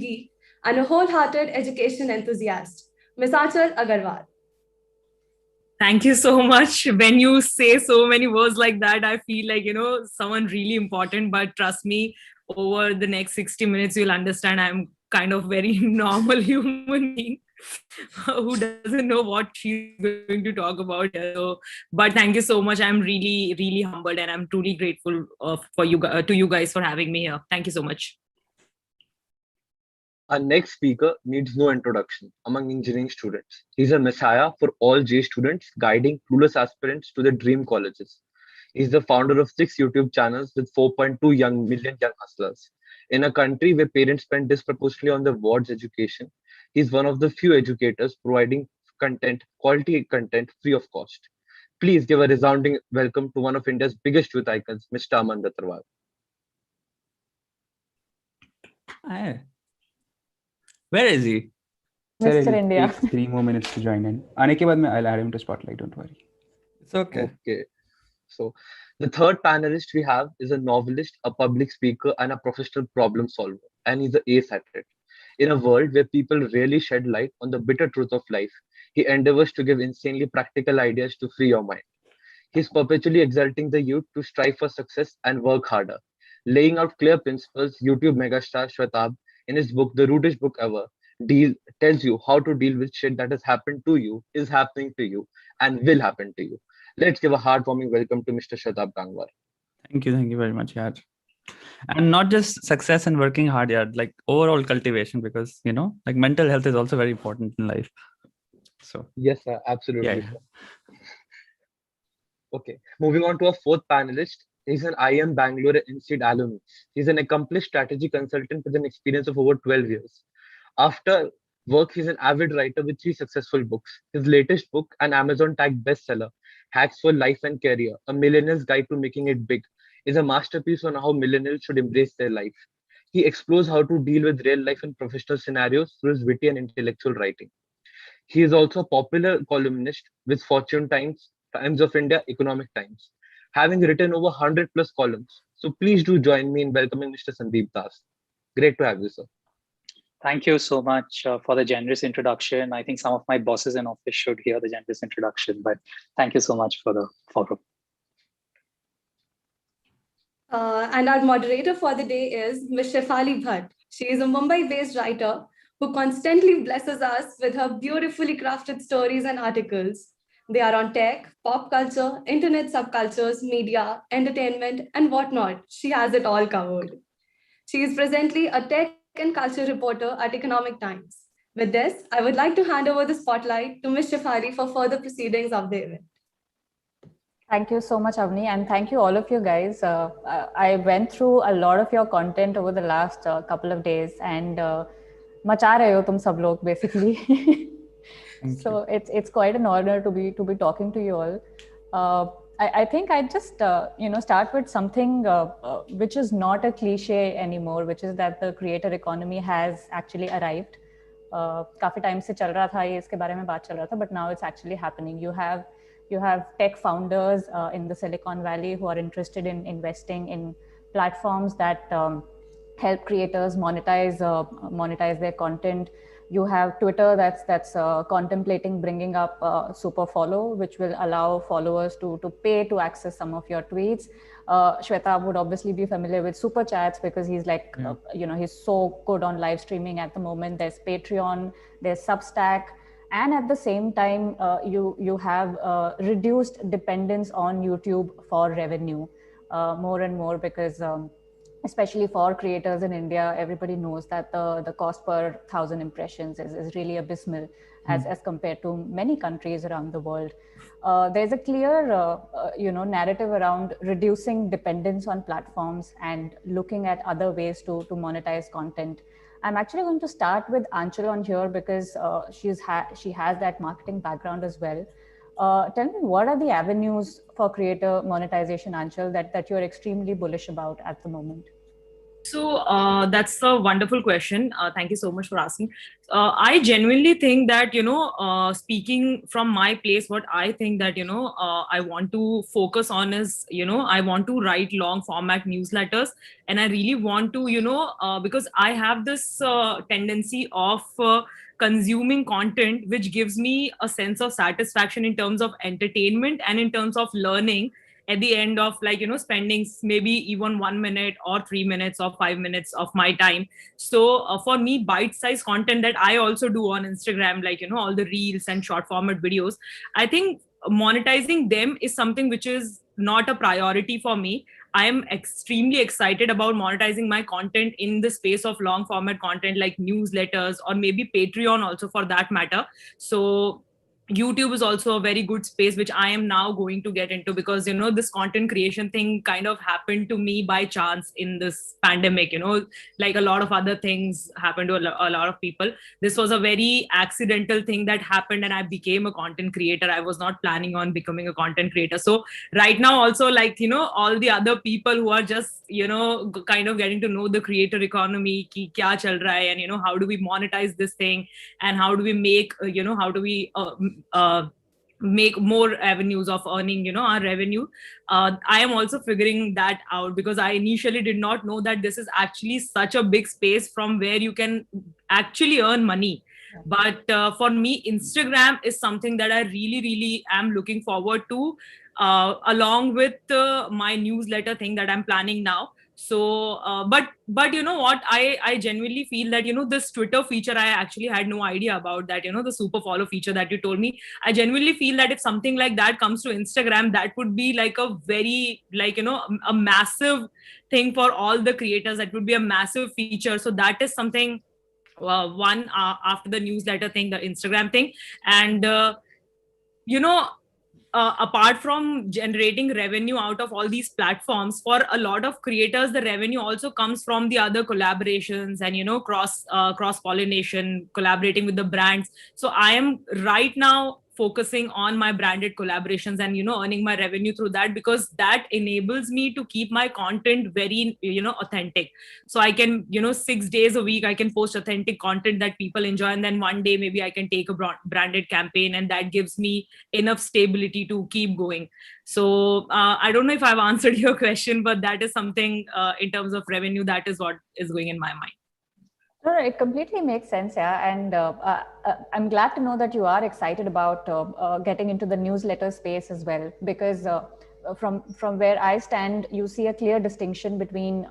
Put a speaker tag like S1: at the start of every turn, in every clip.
S1: geek, and a wholehearted education enthusiast, Ms. Aanchal Agarwal.
S2: Thank you so much. When you say so many words like that, I feel like, someone really important. But trust me, over the next 60 minutes, you'll understand I'm kind of very normal human being who doesn't know what she's going to talk about here. So, but thank you so much. I'm really, really humbled and I'm truly grateful to you guys for having me here. Thank you so much.
S3: Our next speaker needs no introduction among engineering students. He's a messiah for all J students, guiding clueless aspirants to their dream colleges. He's the founder of 6 YouTube channels with 4.2 million young hustlers. In a country where parents spend disproportionately on their wards education, he's one of the few educators providing quality content free of cost. Please give a resounding welcome to one of India's biggest youth icons, Mr. Aman Rattarwal.
S4: Hi. Where is he?
S5: Mr. India.
S6: Take 3 more minutes to join in. Aane ke baad I'll add him to Spotlight, don't worry.
S4: It's okay.
S3: Okay. So the third panelist we have is a novelist, a public speaker, and a professional problem solver. And he's an ace at it. In a world where people rarely shed light on the bitter truth of life, he endeavors to give insanely practical ideas to free your mind. He's perpetually exalting the youth to strive for success and work harder. Laying out clear principles, YouTube megastar Shwetabh, in his book, The Rudest Book Ever, tells you how to deal with shit that has happened to you, is happening to you, and will happen to you. Let's give a heartwarming welcome to Mr. Shwetabh Gangwar.
S4: Thank you very much, Yar. And not just success and working hard, Yar, like overall cultivation, because, like mental health is also very important in life. So
S3: yes, sir, absolutely.
S4: Yeah.
S3: Sir. Okay, moving on to our fourth panelist. He's an IIM Bangalore Institute alumni. He's an accomplished strategy consultant with an experience of over 12 years. After work, he's an avid writer with 3 successful books. His latest book, an Amazon-tagged bestseller, Hacks for Life and Career, A Millennial's Guide to Making It Big, is a masterpiece on how millennials should embrace their life. He explores how to deal with real life and professional scenarios through his witty and intellectual writing. He is also a popular columnist with Fortune Times, Times of India, Economic Times, having written over 100 plus columns. So please do join me in welcoming Mr. Sandeep Das. Great to have you, sir.
S7: Thank you so much for the generous introduction. I think some of my bosses in office should hear the generous introduction, but thank you so much for the forum.
S1: And our moderator for the day is Ms. Shefali Bhatt. She is a Mumbai-based writer who constantly blesses us with her beautifully crafted stories and articles. They are on tech, pop culture, internet subcultures, media, entertainment, and whatnot. She has it all covered. She is presently a tech and culture reporter at Economic Times. With this, I would like to hand over the spotlight to Ms. Shefali for further proceedings of the event.
S5: Thank you so much, Avni, and thank you all of you guys. I went through a lot of your content over the last couple of days, and macha rahe ho tum sab log basically. So it's quite an honor to be talking to you all. I think I just start with something which is not a cliche anymore, which is that the creator economy has actually arrived. काफी time से चल रहा था ये, इसके बारे में बात चल रहा था, but now it's actually happening. You have tech founders in the Silicon Valley who are interested in investing in platforms that help creators monetize their content. You have Twitter that's contemplating bringing up Super Follow, which will allow followers to pay to access some of your tweets. Shweta would obviously be familiar with Super Chats because he's like, he's so good on live streaming at the moment. There's Patreon, there's Substack. And at the same time, you have reduced dependence on YouTube for revenue more and more because especially for creators in India, everybody knows that the cost per 1,000 impressions is really abysmal as compared to many countries around the world. There's a clear narrative around reducing dependence on platforms and looking at other ways to monetize content. I'm actually going to start with Aanchal on here because she has that marketing background as well. Tell me, what are the avenues for creator monetization, Aanchal, that you're extremely bullish about at the moment?
S2: So that's a wonderful question. Thank you so much for asking. I genuinely think that, speaking from my place, what I think that, I want to focus on is, I want to write long format newsletters. And I really want to, because I have this tendency of consuming content, which gives me a sense of satisfaction in terms of entertainment and in terms of learning at the end of, like, spending maybe even 1 minute or 3 minutes or 5 minutes of my time. So for me, bite-sized content that I also do on Instagram, like, all the reels and short format videos, I think monetizing them is something which is not a priority for me. I am extremely excited about monetizing my content in the space of long format content like newsletters or maybe Patreon also, for that matter. So YouTube is also a very good space which I am now going to get into, because this content creation thing kind of happened to me by chance in this pandemic. Like a lot of other things happened to a lot of people. This was a very accidental thing that happened, and I became a content creator. I was not planning on becoming a content creator. So right now also, like, all the other people who are just kind of getting to know the creator economy, ki kya chal raha hai, and how do we monetize this thing, and how do we make how do we make more avenues of earning our revenue. I am also figuring that out, because I initially did not know that this is actually such a big space from where you can actually earn money. But for me, Instagram is something that I really, really am looking forward to, along with my newsletter thing that I'm planning now. So but you know what, I genuinely feel that this Twitter feature, I actually had no idea about that, the super follow feature that you told me. I genuinely feel that if something like that comes to Instagram, that would be like a very, like, a massive thing for all the creators. That would be a massive feature. So that is something, one, after the newsletter thing, the Instagram thing. And you know apart from generating revenue out of all these platforms, for a lot of creators, the revenue also comes from the other collaborations and cross pollination, collaborating with the brands. So I am right now focusing on my branded collaborations and earning my revenue through that, because that enables me to keep my content very authentic. So I can 6 days a week I can post authentic content that people enjoy, and then one day maybe I can take a branded campaign, and that gives me enough stability to keep going. So I don't know if I've answered your question, but that is something, in terms of revenue, that is what is going in my mind.
S5: No, it completely makes sense, yeah. And I'm glad to know that you are excited about getting into the newsletter space as well, because from where I stand, you see a clear distinction between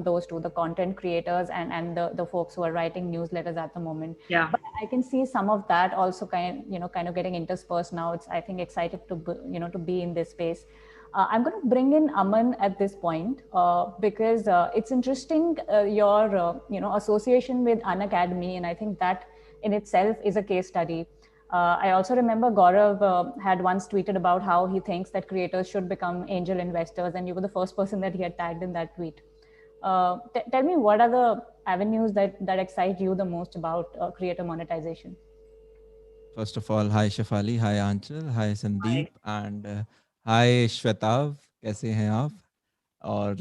S5: those two, the content creators and the folks who are writing newsletters at the moment.
S2: Yeah.
S5: But I can see some of that also kind of getting interspersed now. It's, I think, excited to be in this space. I'm going to bring in Aman at this point because it's interesting your association with Unacademy, and I think that in itself is a case study. I also remember Gaurav had once tweeted about how he thinks that creators should become angel investors, and you were the first person that he had tagged in that tweet. Tell me, what are the avenues that excite you the most about creator monetization?
S8: First of all, hi Shefali, hi Anchal, hi Sandeep, and hi श्वेताव, कैसे हैं आप? और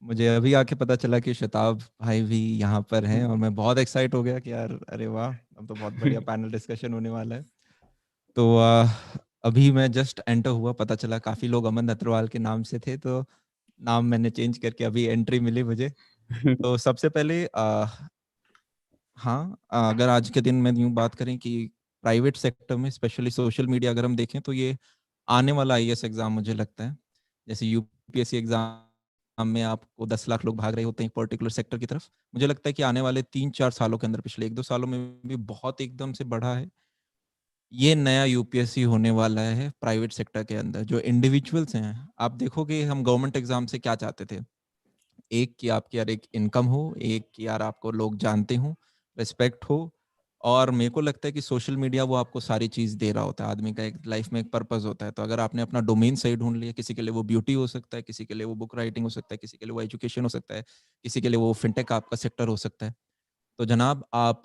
S8: मुझे अभी आके पता चला कि श्वेताव भाई भी यहाँ पर हैं, और मैं बहुत एक्साइट हो गया कि यार अरे वाह, अब तो बहुत बढ़िया पैनल डिस्कशन होने वाला है. तो अभी मैं जस्ट एंटर हुआ, पता चला काफी लोग अमन अग्रवाल के नाम से थे, तो नाम मैंने चेंज करके अभी एंट्री मिली मुझे. तो सबसे पहले हाँ, अगर आज के दिन में यूँ बात करें कि प्राइवेट सेक्टर में स्पेशली सोशल मीडिया अगर हम देखें, तो ये आने वाला आईएएस एग्जाम मुझे लगता है. जैसे यूपीएससी एग्जाम में आपको 10 लाख लोग भाग रहे होते हैं पर्टिकुलर सेक्टर की तरफ. मुझे लगता है कि आने वाले 3-4 सालों के अंदर, पिछले 1-2 सालों में भी बहुत एकदम से बढ़ा है. ये नया यूपीएससी होने वाला है प्राइवेट सेक्टर के अंदर. जो इंडिविजुअल्स हैं, आप देखोगे हम गवर्नमेंट एग्जाम से क्या चाहते थे, एक कि आपकी यार एक इनकम हो, एक कि यार आपको लोग जानते हो, रिस्पेक्ट हो, और मेरे को लगता है कि सोशल मीडिया वो आपको सारी चीज़ दे रहा होता है. आदमी का एक लाइफ में एक पर्पस होता है. तो अगर आपने अपना डोमेन सही ढूंढ लिया, किसी के लिए वो ब्यूटी हो सकता है, किसी के लिए वो बुक राइटिंग हो सकता है, किसी के लिए वो एजुकेशन हो सकता है, किसी के लिए वो फिनटेक आपका सेक्टर हो सकता है, तो जनाब आप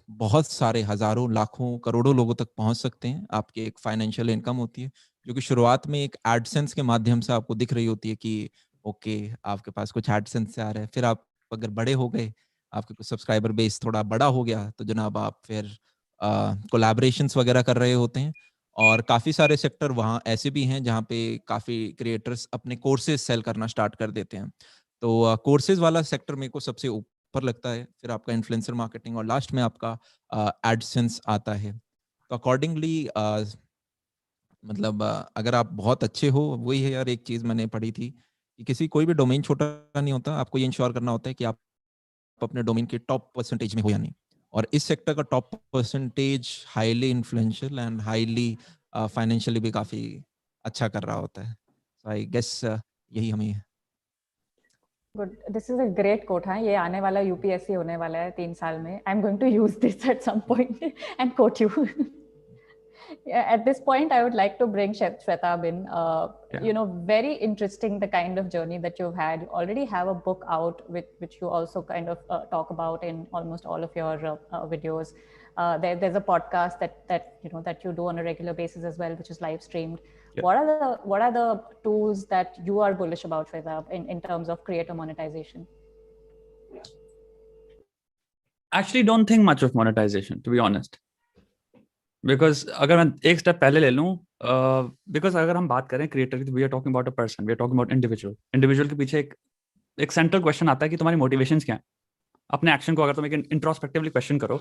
S8: बहुत सारे हजारों, लाखों, करोड़ों लोगों तक पहुंच सकते हैं. आपकी एक फाइनेंशियल इनकम होती है, जो कि शुरुआत में एक एडसेंस के माध्यम से आपको दिख रही होती है कि ओके आपके पास कुछ एडसेंस से आ रहा है, फिर आप अगर बड़े हो गए, आपके कुछ सब्सक्राइबर बेस थोड़ा बड़ा हो गया, तो जनाब आप फिर कोलैबोरेशंस वगैरह कर रहे होते हैं। और काफ़ी सारे सेक्टर वहाँ ऐसे भी हैं जहाँ पे काफ़ी क्रिएटर्स अपने कोर्सेज सेल करना स्टार्ट कर देते हैं। तो कोर्सेज वाला सेक्टर मेरे को सबसे ऊपर लगता है, फिर आपका इन्फ्लुएंसर मार्केटिंग और लास्ट में आपका एडसेंस आता है। तो अकॉर्डिंगली मतलब अगर आप बहुत अच्छे हो, वही है यार, एक चीज़ मैंने पढ़ी थी कि किसी कोई भी डोमेन छोटा नहीं होता, आपको ये इंश्योर करना होता है कि आप अपने डोमेन के टॉप परसेंटेज में हो या नहीं। और इस सेक्टर का top percentage highly influential and highly financially भी काफ़ी अच्छा कर रहा होता है। सो आई गेस यही हमें
S5: good, this is a great quote. हाँ, ये आने वाला यूपीएससी होने वाला है 3 साल में। I am going to use this at some point and quote you. At this point, I would like to bring Shwetab in. You know, very interesting the kind of journey that you've had. You already have a book out, which you also kind of talk about in almost all of your videos. There's a podcast that you do on a regular basis as well, which is live streamed. Yeah. What are the tools that you are bullish about, Shwetab, in terms of creator monetization?
S4: Actually, don't think much of monetization, to be honest. Because अगर मैं एक step पहले ले लूँ, because अगर हम बात करें क्रिएटर की, तो we are talking about a person, we are talking about individual के पीछे एक सेंट्रल क्वेश्चन आता है कि तुम्हारी मोटिवेशंस क्या है। अपने एक्शन को अगर तुम एक इंट्रोस्पेक्टिवली क्वेश्चन करो,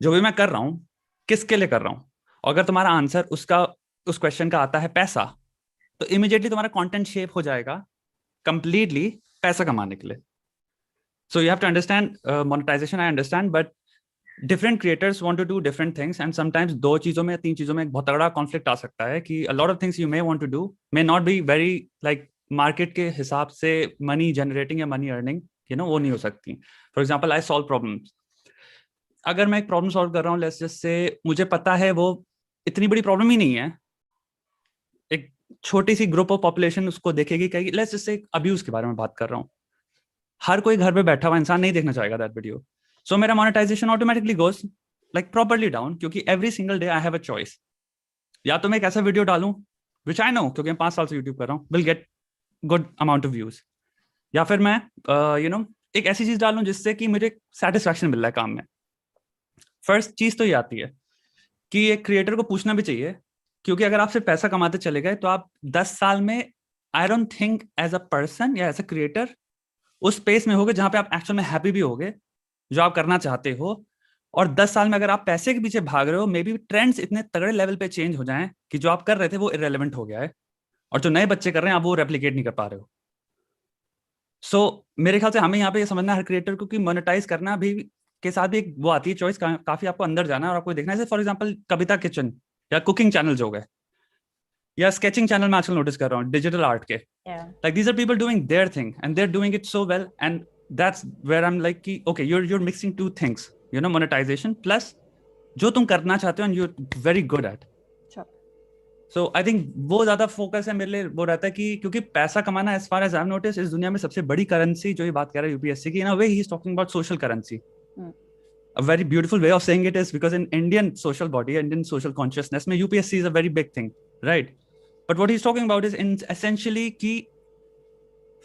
S4: जो भी मैं कर रहा हूँ किसके लिए कर रहा हूँ, अगर तुम्हारा आंसर उस क्वेश्चन का आता है पैसा, तो इमीडिएटली तुम्हारा कंटेंट शेप हो जाएगा कंप्लीटली पैसा कमाने के लिए। So you have to understand monetisation, I understand, but different creators want to do different things and sometimes 2 चीजों में 3 चीजों में एक बहुत तगड़ा कॉन्फ्लिक्ट आ सकता है कि a lot of things you may want to do may not be very like market के हिसाब से मनी जनरेटिंग या मनी अर्निंग, वो नहीं हो सकती। For example, I solve problems. अगर मैं एक प्रॉब्लम सॉल्व कर रहा हूँ, लेट्स जस्ट से मुझे पता है वो इतनी बड़ी प्रॉब्लम ही नहीं है, एक छोटी सी ग्रुप ऑफ पॉपुलेशन उसको देखेगी, कहेगी। लेट्स जस्ट से अब्यूज के बारे में बात कर रहा हूँ, हर कोई घर पे बैठा हुआ इंसान नहीं देखना चाहेगा दैट वीडियो, सो मेरा monetisation automatically goes like properly down, क्योंकि every single day I have a choice. या तो मैं एक ऐसा वीडियो डालूं विच आई नो, क्योंकि मैं 5 साल से यूट्यूब कर रहा हूँ, will get good amount of views, या फिर मैं एक ऐसी चीज डालूं जिससे कि मुझे सेटिस्फैक्शन मिल रहा है काम में। फर्स्ट चीज तो ये आती है कि एक क्रिएटर को पूछना भी चाहिए, क्योंकि अगर आप सिर्फ पैसा कमाते चले गए तो आप 10 साल में I don't think as a person या एज अ क्रिएटर उस स्पेस में होगे जहां पे आप एक्चुअल में हैप्पी भी होगे जो आप करना चाहते हो। और 10 साल में अगर आप पैसे के पीछे भाग रहे हो, मे बी ट्रेंड्स इतने तगड़े लेवल पे चेंज हो जाएं कि जो आप कर रहे थे वो इररेलेवेंट हो गया है, और जो नए बच्चे कर रहे हैं आप वो रेप्लिकेट नहीं कर पा रहे हो। सो मेरे ख्याल से हमें यहाँ पे ये समझना है हर क्रिएटर को कि मोनेटाइज करना भी के साथ भी एक वो आती है चॉइस, काफी आपको अंदर जाना है और आपको देखना है। फॉर एग्जाम्पल कविता किचन या कुकिंग चैनल हो गए, या स्केचिंग चैनल में आजकल नोटिस कर रहा हूँ, डिजिटल आर्ट के, like these are people doing their thing and they are doing it so well, and that's where I'm like कि okay, you're mixing 2 things, monetization plus जो तुम करना चाहते हो and you're very good at.
S5: Sure.
S4: So I think वो ज्यादा focus है मेरे लिए, वो रहता है कि क्योंकि पैसा कमाना as far as I've noticed इस दुनिया में सबसे बड़ी करेंसी जो ये बात कर रहा है यूपीएससी की, in a way he is talking about social currency. A very beautiful way of saying it is because in Indian social body, Indian social consciousness में UPSC is a very big thing, right? But what he's talking about is in essentially कि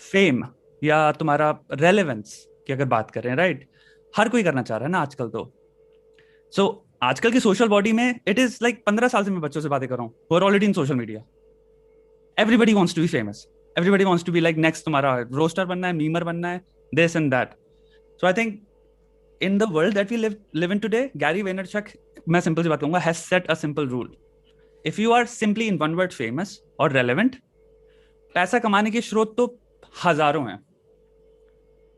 S4: fame या तुम्हारा relevance की अगर बात करें, right, हर कोई करना चाह रहा है ना आजकल तो। सो आजकल की सोशल बॉडी में इट इज लाइक 15 साल से मैं बच्चों से बातें कर रहा हूँ who are already in social media. Everybody wants to be famous, everybody wants to be like next, तुम्हारा रोस्टर बनना है, मीमर बनना है, this and that. So I think in the world that we live in today, Gary Vaynerchuk, मैं simple सी बात कहूंगा, has set a simple rule, if you are simply in one word famous और relevant, पैसा कमाने के स्रोत तो हजारों हैं।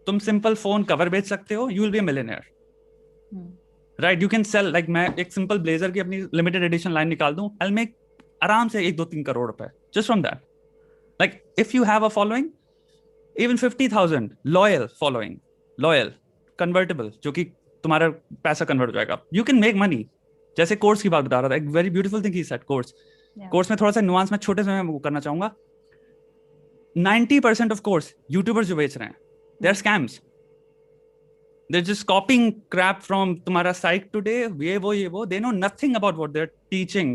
S4: तुम सिंपल फोन कवर बेच सकते हो, you will be a millionaire, right? You can sell, like मैं एक सिंपल ब्लेजर की अपनी लिमिटेड एडिशन लाइन निकाल दूं, आई विल मेक आराम से 1-2-3 करोड़ रुपए just from that. Like if you have a following, even 50,000 loyal following, loyal convertible, जो कि तुम्हारा पैसा कन्वर्ट हो जाएगा, यू कैन मेक मनी। जैसे कोर्स की बात बता रहा था, एक very beautiful thing he said, course में थोड़ा सा नुआंस में छोटे से मैं वो करना चाहूंगा। 90% ऑफ कोर्स यूट्यूबर्स जो बेच रहे हैं, they're scams. They're just copying crap from तुम्हारा site today, ये वो, they know nothing about what they're teaching,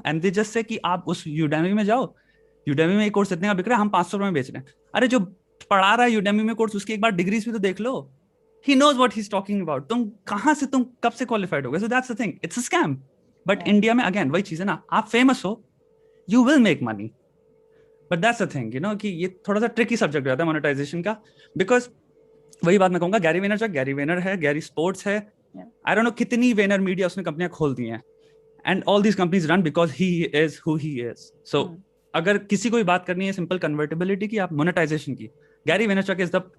S4: and they just say कि आप उस Udemy में जाओ, यूडेमी में एक कोर्स इतने का बिक रहा है, हम 500 में बेच रहे हैं। अरे जो पढ़ा रहा है यूडेमी में कोर्स, उसकी एक बार डिग्रीज भी तो देख लो, he knows what he's talking about. तुम कब से क्वालिफाइड हो गए? So that's the thing, it's a scam. But India में अगेन वही चीज है ना, आप फेमस हो, you will make money. But that's the thing, कि ये थोड़ा सा ट्रिकी सब्जेक्ट रहता है मोनेटाइजेशन का, बिकॉज वही बात मैं कहूंगा, गैरी वेनर है, गैरी स्पोर्ट्स है, आई डोंट नो कितनी वेनर मीडिया उसने कंपनियां खोल दी हैं, and all these companies run because he is who he is. So अगर किसी को भी बात करनी है सिंपल कन्वर्टेबिलिटी की, आप मोनेटाइजेशन की, Gary Vaynerchuk is the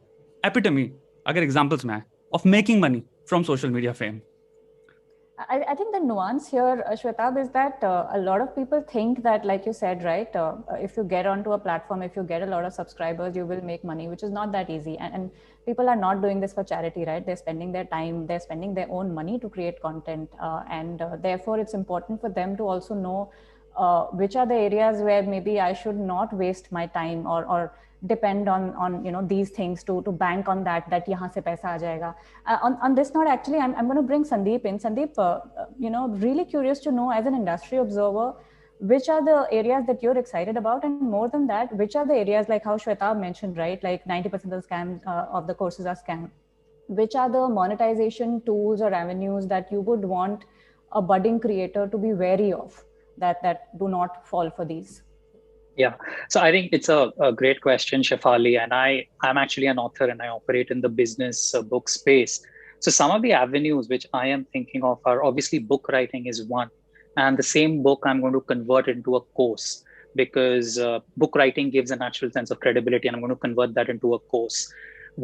S4: epitome, अगर एग्जांपल्स में आए, of making money from social media fame.
S5: I think the nuance here, Shwetab, is that a lot of people think that, like you said, right, if you get onto a platform, if you get a lot of subscribers, you will make money, which is not that easy. And people are not doing this for charity, right? They're spending their time, they're spending their own money to create content. And therefore, it's important for them to also know which are the areas where maybe I should not waste my time or depend on these things to bank on that yahan se paisa aa jayega. On this note, actually, I'm going to bring Sandeep in. Sandeep, really curious to know, as an industry observer, which are the areas that you're excited about, and more than that, which are the areas, like how Shweta mentioned, right, like 90% of the scams of the courses are scam. Which are the monetization tools or avenues that you would want a budding creator to be wary of, that do not fall for these?
S7: Yeah, so I think it's a great question, Shefali, and I'm actually an author and I operate in the business book space. So some of the avenues which I am thinking of are obviously book writing is one, and the same book I'm going to convert into a course, because book writing gives a natural sense of credibility, and I'm going to convert that into a course.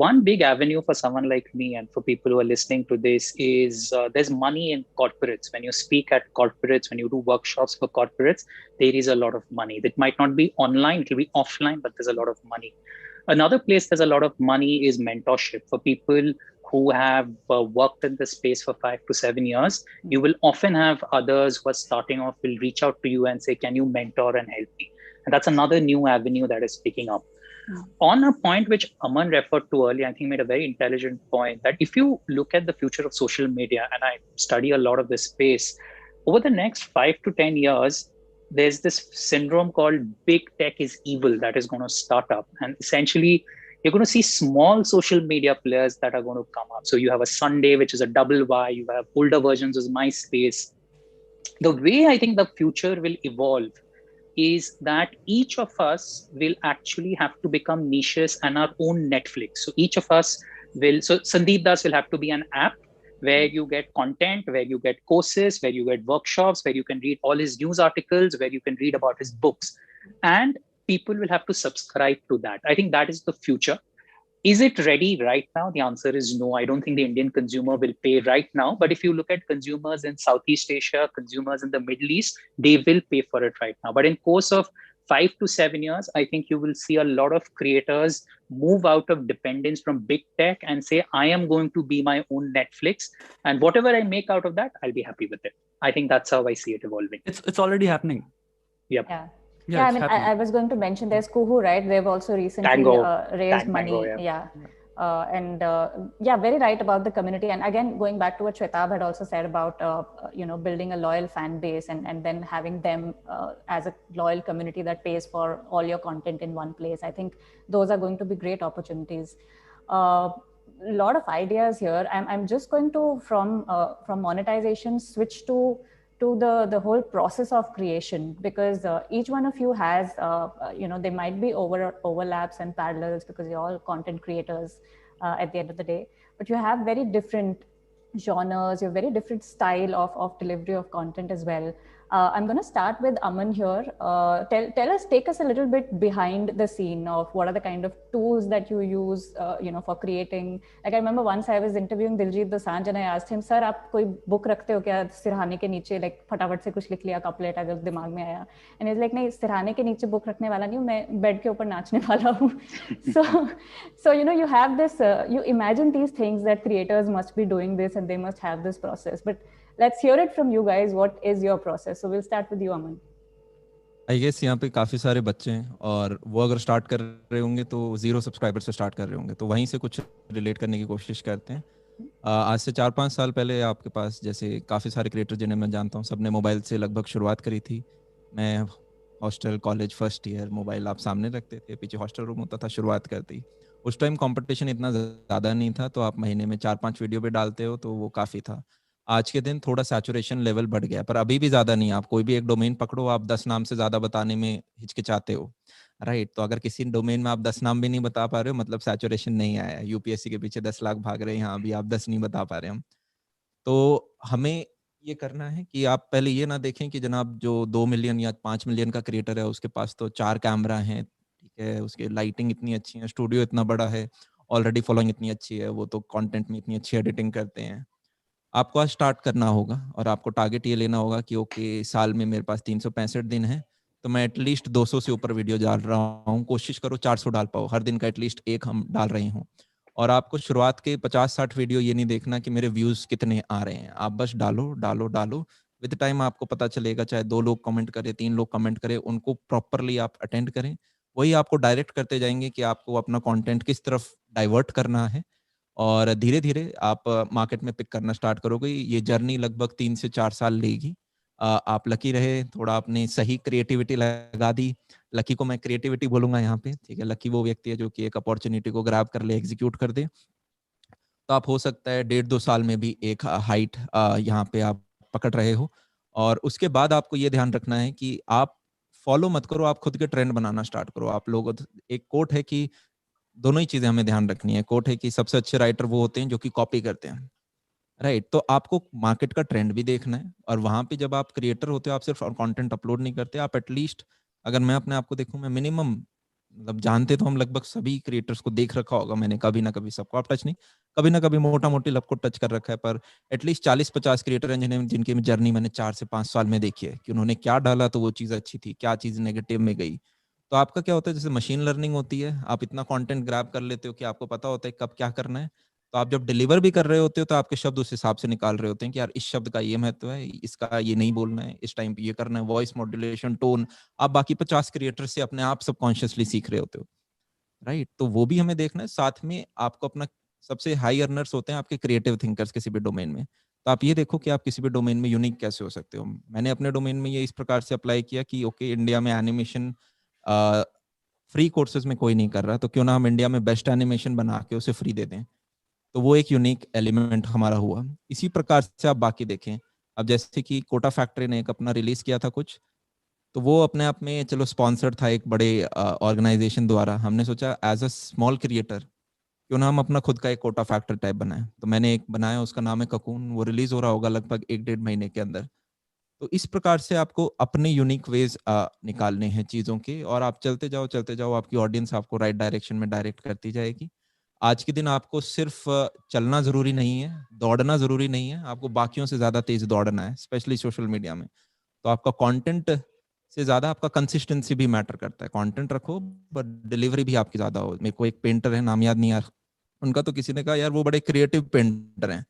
S7: One big avenue for someone like me and for people who are listening to this is there's money in corporates. When you speak at corporates, when you do workshops for corporates, there is a lot of money. That might not be online, it will be offline, but there's a lot of money. Another place there's a lot of money is mentorship. For people who have worked in the space for 5 to 7 years, you will often have others who are starting off will reach out to you and say, can you mentor and help me? And that's another new avenue that is picking up. On a point which Aman referred to earlier, I think made a very intelligent point, that if you look at the future of social media, and I study a lot of this space, over the next 5 to 10 years, there's this syndrome called big tech is evil that is going to start up. And essentially, you're going to see small social media players that are going to come up. So you have a Sunday, which is a double Y, you have older versions of MySpace. The way I think the future will evolve is that each of us will actually have to become niches and our own Netflix. So each of us will, so Sandeep Das will have to be an app where you get content, where you get courses, where you get workshops, where you can read all his news articles, where you can read about his books. And people will have to subscribe to that. I think that is the future. Is it ready right now? The answer is no. I don't think the Indian consumer will pay right now. But if you look at consumers in Southeast Asia, consumers in the Middle East, they will pay for it right now. But in course of 5 to 7 years, I think you will see a lot of creators move out of dependence from big tech and say, I am going to be my own Netflix. And whatever I make out of that, I'll be happy with it. I think that's how I see it evolving.
S4: It's already happening.
S7: Yep.
S5: Yeah, I mean, I was going to mention there's Kuhu, right? They've also recently raised money. Very right about the community. And again, going back to what Shwetab had also said about, building a loyal fan base and then having them as a loyal community that pays for all your content in one place. I think those are going to be great opportunities. Lot of ideas here. I'm just going to, from monetization, switch to the whole process of creation, because each one of you has, there might be overlaps and parallels because you're all content creators at the end of the day, but you have very different genres, you have very different style of delivery of content as well. I'm going to start with Aman here. Take us a little bit behind the scene of what are the kind of tools that you use, for creating. Like I remember once I was interviewing Diljit Dosanjh and I asked him, "Sir, आप कोई book रखते हो क्या सिरहाने के नीचे? Like फटाफट से कुछ लिख लिया couplet अगर दिमाग में आया." And he's like, "नहीं, सिरहाने के नीचे book रखने वाला नहीं हूँ, मैं bed के ऊपर नाचने वाला हूँ." So you have this, you imagine these things that creators must be doing this and they must have this process, but let's hear it from you guys. What is your process? So we'll start with you, Aman.
S8: I guess यहाँ पे काफी सारे बच्चे हैं और वो अगर start कर रहे होंगे तो 0 सब्सक्राइबर से स्टार्ट कर रहे होंगे, तो वहीं से कुछ रिलेट करने की कोशिश करते हैं। आज से 4-5 साल पहले आपके पास जैसे काफी सारे क्रिएटर जिन्हें मैं जानता हूँ, सबने मोबाइल से लगभग शुरुआत करी थी। मैं hostel college first year, mobile आप सामने रखते थे, पीछे हॉस्टल रूम होता था शुरुआत करती। उस टाइम कंपटीशन इतना ज़्यादा नहीं था, तो आप महीने में 4-5 वीडियो भी डालते हो तो वो काफ़ी था। आज के दिन थोड़ा सैचुरेशन लेवल बढ़ गया, पर अभी भी ज़्यादा नहीं है। आप कोई भी एक डोमेन पकड़ो, आप 10 नाम से ज़्यादा बताने में हिचकिचाते हो, राइट? तो अगर किसी डोमेन में आप 10 नाम भी नहीं बता पा रहे हो, मतलब सैचुरेशन नहीं आया है। यूपीएससी के पीछे 10 लाख भाग रहे हैं, यहाँ अभी आप 10 नहीं बता पा रहे हम। तो हमें ये करना है कि आप पहले ये ना देखें कि जनाब जो 2 मिलियन या 5 मिलियन का क्रिएटर है, उसके पास तो 4 कैमरा हैं, ठीक है, उसके लाइटिंग इतनी अच्छी है, स्टूडियो इतना बड़ा है, ऑलरेडी फॉलोइंग इतनी अच्छी है, वो तो कंटेंट में इतनी अच्छी एडिटिंग करते हैं। आपको आज स्टार्ट करना होगा और आपको टारगेट ये लेना होगा कि ओके, साल में मेरे पास 365 दिन है, तो मैं एटलीस्ट 200 से ऊपर वीडियो डाल रहा हूँ। कोशिश करो 400 डाल पाओ, हर दिन का एटलीस्ट एक हम डाल रहे हूँ। और आपको शुरुआत के 50-60 वीडियो ये नहीं देखना कि मेरे व्यूज कितने आ रहे हैं, आप बस डालो डालो डालो। विद टाइम आपको पता चलेगा, चाहे 2 लोग कमेंट करें, 3 लोग कमेंट करें, उनको प्रॉपरली आप अटेंड करें। वही आपको डायरेक्ट करते जाएंगे कि आपको अपना कंटेंट किस तरफ डाइवर्ट करना है, और धीरे धीरे आप मार्केट में पिक करना स्टार्ट करोगे। ये जर्नी लगभग 3 से 4 साल लेगी। आप लकी रहे, थोड़ा आपने सही क्रिएटिविटी लगा दी। लकी को मैं क्रिएटिविटी बोलूंगा यहाँ पे, ठीक है। लकी वो व्यक्ति है जो कि एक अपॉर्चुनिटी को ग्रैब कर ले, एग्जीक्यूट कर दे। तो आप हो सकता है 1.5-2 साल में भी एक हाइट यहाँ पे आप पकड़ रहे हो। और उसके बाद आपको ये ध्यान रखना है कि आप फॉलो मत करो, आप खुद के ट्रेंड बनाना स्टार्ट करो। आप लोग, एक कोट है कि दोनों ही चीजें हमें ध्यान रखनी है। कोट है कि सबसे अच्छे राइटर वो होते हैं जो कि कॉपी करते हैं, राइट? तो आपको मार्केट का ट्रेंड भी देखना है, और वहां पे जब आप क्रिएटर होते हो, आप सिर्फ कंटेंट अपलोड नहीं करते, आप एटलीस्ट, अगर मैं अपने आप को देखूं, मैं मिनिमम, मतलब जानते तो हम लगभग सभी क्रिएटर्स को देख रखा होगा मैंने, कभी ना कभी, सबको आप टच नहीं, कभी ना कभी मोटा मोटी सबको टच कर रखा है, पर एटलीस्ट 40-50 क्रिएटर हैं जिन्हें, जिनकी जर्नी मैंने 4 से 5 साल में देखी है कि उन्होंने क्या डाला तो वो चीज़ अच्छी थी, क्या चीज़ नेगेटिव में गई। तो आपका क्या होता है, जैसे मशीन लर्निंग होती है, आप इतना कंटेंट ग्रैब कर लेते हो कि आपको पता होता है कब क्या करना है। तो आप जब डिलीवर भी कर रहे होते हो तो आपके शब्द उस हिसाब से निकाल रहे होते हैं कि यार इस शब्द का ये महत्व है, इसका ये नहीं बोलना है, इस टाइम पे ये करना है, वॉइस मॉड्यूलेशन, टोन। आप बाकी 50 क्रिएटर से अपने आप सबकॉन्शियसली सीख रहे होते हो, राइट? तो वो भी हमें देखना है। साथ में आपको अपना, सबसे हाई अर्नर्स होते हैं आपके क्रिएटिव थिंकर्स किसी भी डोमेन में। तो आप ये देखो कि आप किसी भी डोमेन में यूनिक कैसे हो सकते हो। मैंने अपने डोमेन में ये इस प्रकार से अप्लाई किया कि ओके, इंडिया में एनिमेशन फ्री कोर्सेज में कोई नहीं कर रहा, तो क्यों ना हम इंडिया में बेस्ट एनिमेशन बना के उसे फ्री दे दें। तो वो एक यूनिक एलिमेंट हमारा हुआ। इसी प्रकार से आप बाकी देखें, अब जैसे कि कोटा फैक्ट्री ने एक अपना रिलीज किया था कुछ, तो वो अपने आप में चलो स्पॉन्सर्ड था एक बड़े ऑर्गेनाइजेशन द्वारा। हमने सोचा एज अ स्मॉल क्रिएटर क्यों ना हम अपना खुद का एक कोटा फैक्टर टाइप बनाएं। तो मैंने एक बनाया, उसका नाम है ककून। वो रिलीज हो रहा होगा लगभग 1-1.5 महीने के अंदर। तो इस प्रकार से आपको अपने यूनिक वेज निकालने हैं चीज़ों के, और आप चलते जाओ, आपकी ऑडियंस आपको राइट डायरेक्शन में डायरेक्ट करती जाएगी। आज के दिन आपको सिर्फ चलना जरूरी नहीं है, दौड़ना जरूरी नहीं है, आपको बाकियों से ज्यादा तेज दौड़ना है, स्पेशली सोशल मीडिया में। तो आपका कंटेंट से ज्यादा आपका कंसिस्टेंसी भी मैटर करता है। कंटेंट रखो बट डिलीवरी भी आपकी ज्यादा हो। मेरे को एक पेंटर है, नाम याद नहीं यार उनका, तो किसी ने कहा यार वो बड़े क्रिएटिव पेंटर हैं,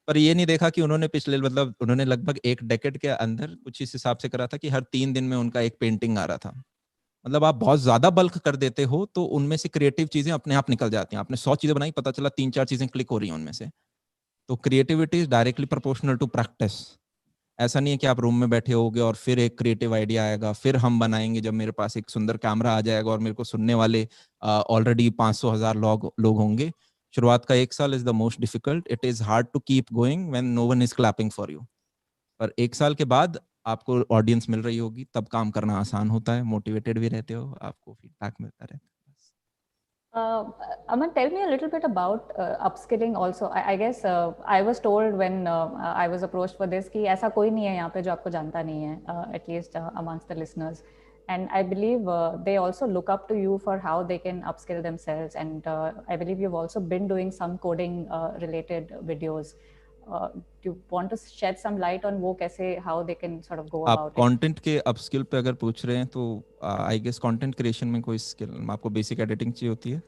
S8: पर ये नहीं देखा कि उन्होंने पिछले, मतलब उन्होंने लगभग 1 डेकेड के अंदर कुछ इस हिसाब से करा था कि हर 3 दिन में उनका एक पेंटिंग आ रहा था। मतलब आप बहुत ज्यादा बल्क कर देते हो तो उनमें से क्रिएटिव चीजें अपने आप निकल जाती हैं। आपने 100 चीजें बनाई, पता चला 3-4 चीजें क्लिक हो रही हैं उनमें से। तो creativity is directly proportional to practice. ऐसा नहीं है कि आप रूम में बैठे होगे और फिर एक क्रिएटिव आइडिया आएगा, फिर हम बनाएंगे जब मेरे पास एक सुंदर कैमरा आ जाएगा और मेरे को सुनने वाले ऑलरेडी 500,000 लोग होंगे। शुरुआत का 1 साल is the most difficult. It is hard to keep going when no one is clapping for you. पर 1 साल के बाद आपको ऑडियंस मिल रही होगी, तब काम करना आसान होता है, मोटिवेटेड भी रहते हो, आपको फीडबैक मिलता रहता है।
S5: Aman, tell me a little bit about upskilling also. I guess I was told when I was approached for this कि ऐसा कोई नहीं है यहाँ पे जो आपको जानता नहीं है, at least amongst the listeners. And I believe they also look up to you for how they can upskill themselves. And I believe you've also been doing some coding related videos. Do you want to shed some light on वो कैसे, how they can sort of go
S8: आप
S5: about it?
S8: Content के upskill पे अगर पूछ रहे हैं तो आई गेस कंटेंट क्रिएशन में कोई स्किल, आपको बेसिक एडिटिंग चाहिए होती है।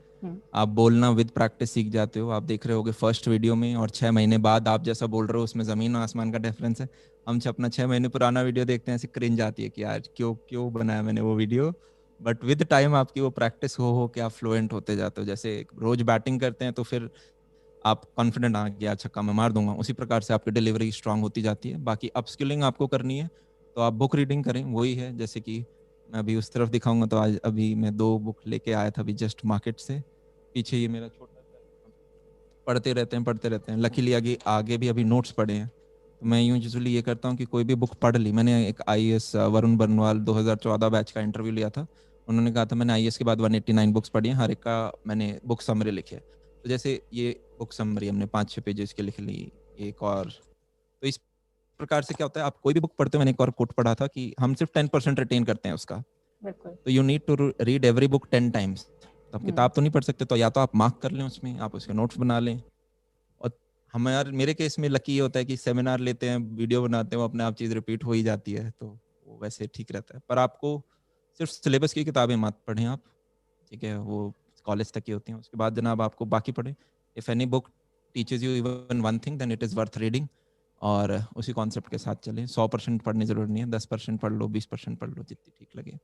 S8: आप बोलना विद प्रैक्टिस सीख जाते हो। आप देख रहे होगे फर्स्ट वीडियो में और 6 महीने बाद आप जैसा बोल रहे हो उसमें जमीन आसमान का डिफरेंस है। हम अपना 6 महीने पुराना वीडियो देखते हैं, ऐसे क्रिंज आती है कि यार क्यों बनाया मैंने वो वीडियो। बट विद टाइम आपकी वो प्रैक्टिस हो के आप फ्लुएंट होते जाते हो। जैसे रोज बैटिंग करते हैं तो फिर आप कॉन्फिडेंट आ गया, छक्का मैं मार दूंगा, उसी प्रकार से आपकी डिलीवरी स्ट्रांग होती जाती है। बाकी अपस्किलिंग आपको करनी है तो आप बुक रीडिंग करें, वही है जैसे कि मैं अभी उस तरफ दिखाऊंगा तो आज अभी मैं 2 बुक लेके आया था अभी जस्ट मार्केट से। पीछे ये मेरा छोटा सा पढ़ते रहते हैं। लकीली आगे भी अभी नोट्स पढ़े हैं। तो मैं यूजुअली ये करता हूँ कि कोई भी बुक पढ़ ली। मैंने एक IAS वरुण बरनवाल 2014 बैच का इंटरव्यू लिया था। उन्होंने कहा था मैंने IAS के बाद 189 बुक्स पढ़ी हैं, हर एक का मैंने बुक समरी लिखी है। तो जैसे ये बुक समरी हमने 5-6 पेजेस की लिख ली, एक और। तो इस प्रकार से क्या होता है, आप कोई भी बुक पढ़ते हो, मैंने एक और कोट पढ़ा था कि हम सिर्फ 10% रिटेन करते हैं उसका।
S5: बिल्कुल।
S8: तो you need to read every book 10 times. तो आप किताब तो नहीं पढ़ सकते, तो या तो आप मार्क कर लें उसमें, आप उसके नोट्स बना लें। और हमारे मेरे केस में लकी ये होता है कि सेमिनार लेते हैं, वीडियो बनाते हैं, वो अपने आप चीज़ रिपीट हो ही जाती है, तो वो वैसे ठीक रहता है। पर आपको सिर्फ सिलेबस की किताबें मत पढ़ें आप, ठीक है, वो कॉलेज तक ही होती हैं। उसके बाद जनाब आपको बाकी पढ़ें। If any book teaches you even one thing then it is worth reading. और उसी कॉन्सेप्ट के साथ चलें। 100% पढ़ने जरूरी नहीं है, 10% पढ़ लो, 20% पढ़ लो, जितनी ठीक लगे।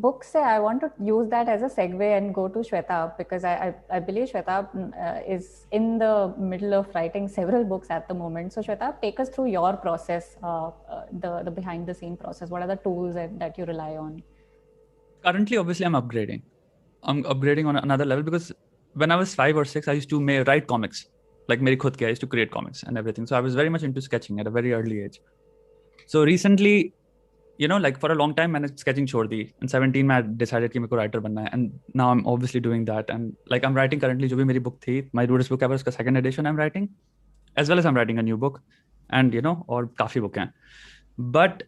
S5: Books, I want to use that as a segue and go to Shweta, because I believe Shweta is in the middle of writing several books at the moment. So Shweta, take us through your process, the behind the scene process. What are the tools that you rely on?
S4: Currently, obviously, I'm upgrading. I'm upgrading on another level, because when I was 5 or 6, I used to write comics. Like मेरी खुद की, I used to create comics and everything. So I was very much into sketching at a very early age. So recently, you know, like for a long time, मैंने sketching छोड़ दी. In 17, I decided कि मेरे को writer बनना है, and now I'm obviously doing that. And like I'm writing currently, जो भी मेरी book थी, my Rudest book ever, उसका second edition I'm writing, as well as I'm writing a new book, and you know, और काफी book हैं. But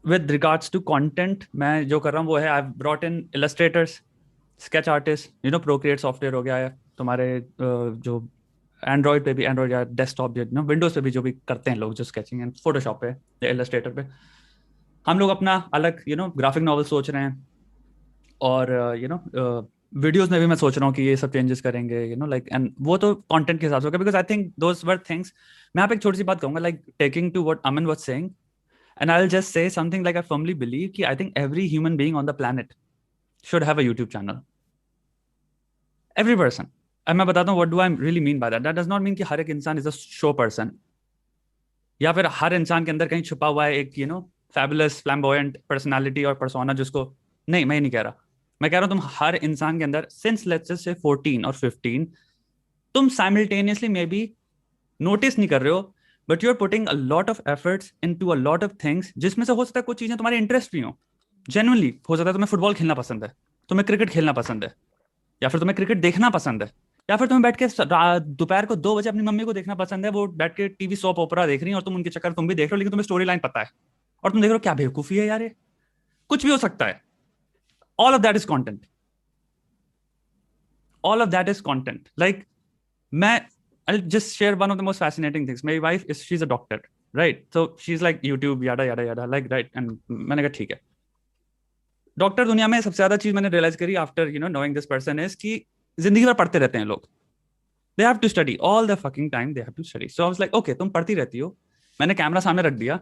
S4: with regards to content, मैं जो कर रहा हूँ वो है, I've brought in illustrators, sketch artists, you know, Procreate software हो गया है तुम्हारे जो एंड्रॉइड पे भी, एंड्रॉइड या डेस्कटॉप, यू नो, विंडोज पे भी जो भी करते हैं लोग जो स्केचिंग एंड फोटोशॉप पे या इलस्ट्रेटर पे, हम लोग अपना अलग यू नो ग्राफिक नॉवल सोच रहे हैं। और यू नो वीडियोस में भी मैं सोच रहा हूँ कि ये सब चेंजेस करेंगे, यू नो, लाइक, एंड वो तो कंटेंट के हिसाब से होगा, because I think those were things. मैं यहाँ पे एक छोटी सी बात कहूँगा, like taking to what Aman was saying, and I will just say something like I firmly believe कि I think every human being on the planet should have a YouTube channel, every person. अब मैं बताता हूँ what do I really mean by that. That does not mean कि हर एक इंसान is a show person, या फिर हर इंसान के अंदर कहीं छुपा हुआ है एक यू नो फैबुलस फ्लैम्बोयंट पर्सनालिटी और पर्सोना जिसको, नहीं, मैं नहीं कह रहा। मैं कह रहा हूँ तुम हर इंसान के अंदर सिंस लेट्स से 14 और 15 तुम साइमल्टेनियसली मे बी नोटिस नहीं कर रहे हो, but you are putting a lot of efforts into a lot of things, जिसमें से हो सकता है कुछ चीजें तुम्हारे इंटरेस्ट भी हो। जेन्युइनली हो सकता है तुम्हें फुटबॉल खेलना पसंद है, तुम्हें क्रिकेट खेलना पसंद है, या फिर तुम्हें क्रिकेट देखना पसंद है, या फिर तुम्हें बैठ के दोपहर को 2 बजे अपनी मम्मी को देखना पसंद है, वो बैठ के टीवी सॉप ओपरा देख रही है और तुम उनके चक्कर तुम भी देख रहे हो, लेकिन तुम्हें स्टोरी लाइन पता है और तुम देख रहे हो क्या बेवकूफी है यार, ये कुछ भी हो सकता है। All of that is content, all of that is content. Like मैं I'll just share one of the most fascinating things. My wife she's a doctor, right? So she's like YouTube yada yada yada, like, right? And मैंने कहा ठीक है। Doctor दुनिया में सबसे ज्यादा चीज मैंने रियलाइज करी after you know knowing this person is कि जिंदगी भर पढ़ते रहते हैं लोग। They have to study all the fucking time, they have to study. So I was like okay, तुम पढ़ती रहती हो, मैंने कैमरा सामने रख दिया।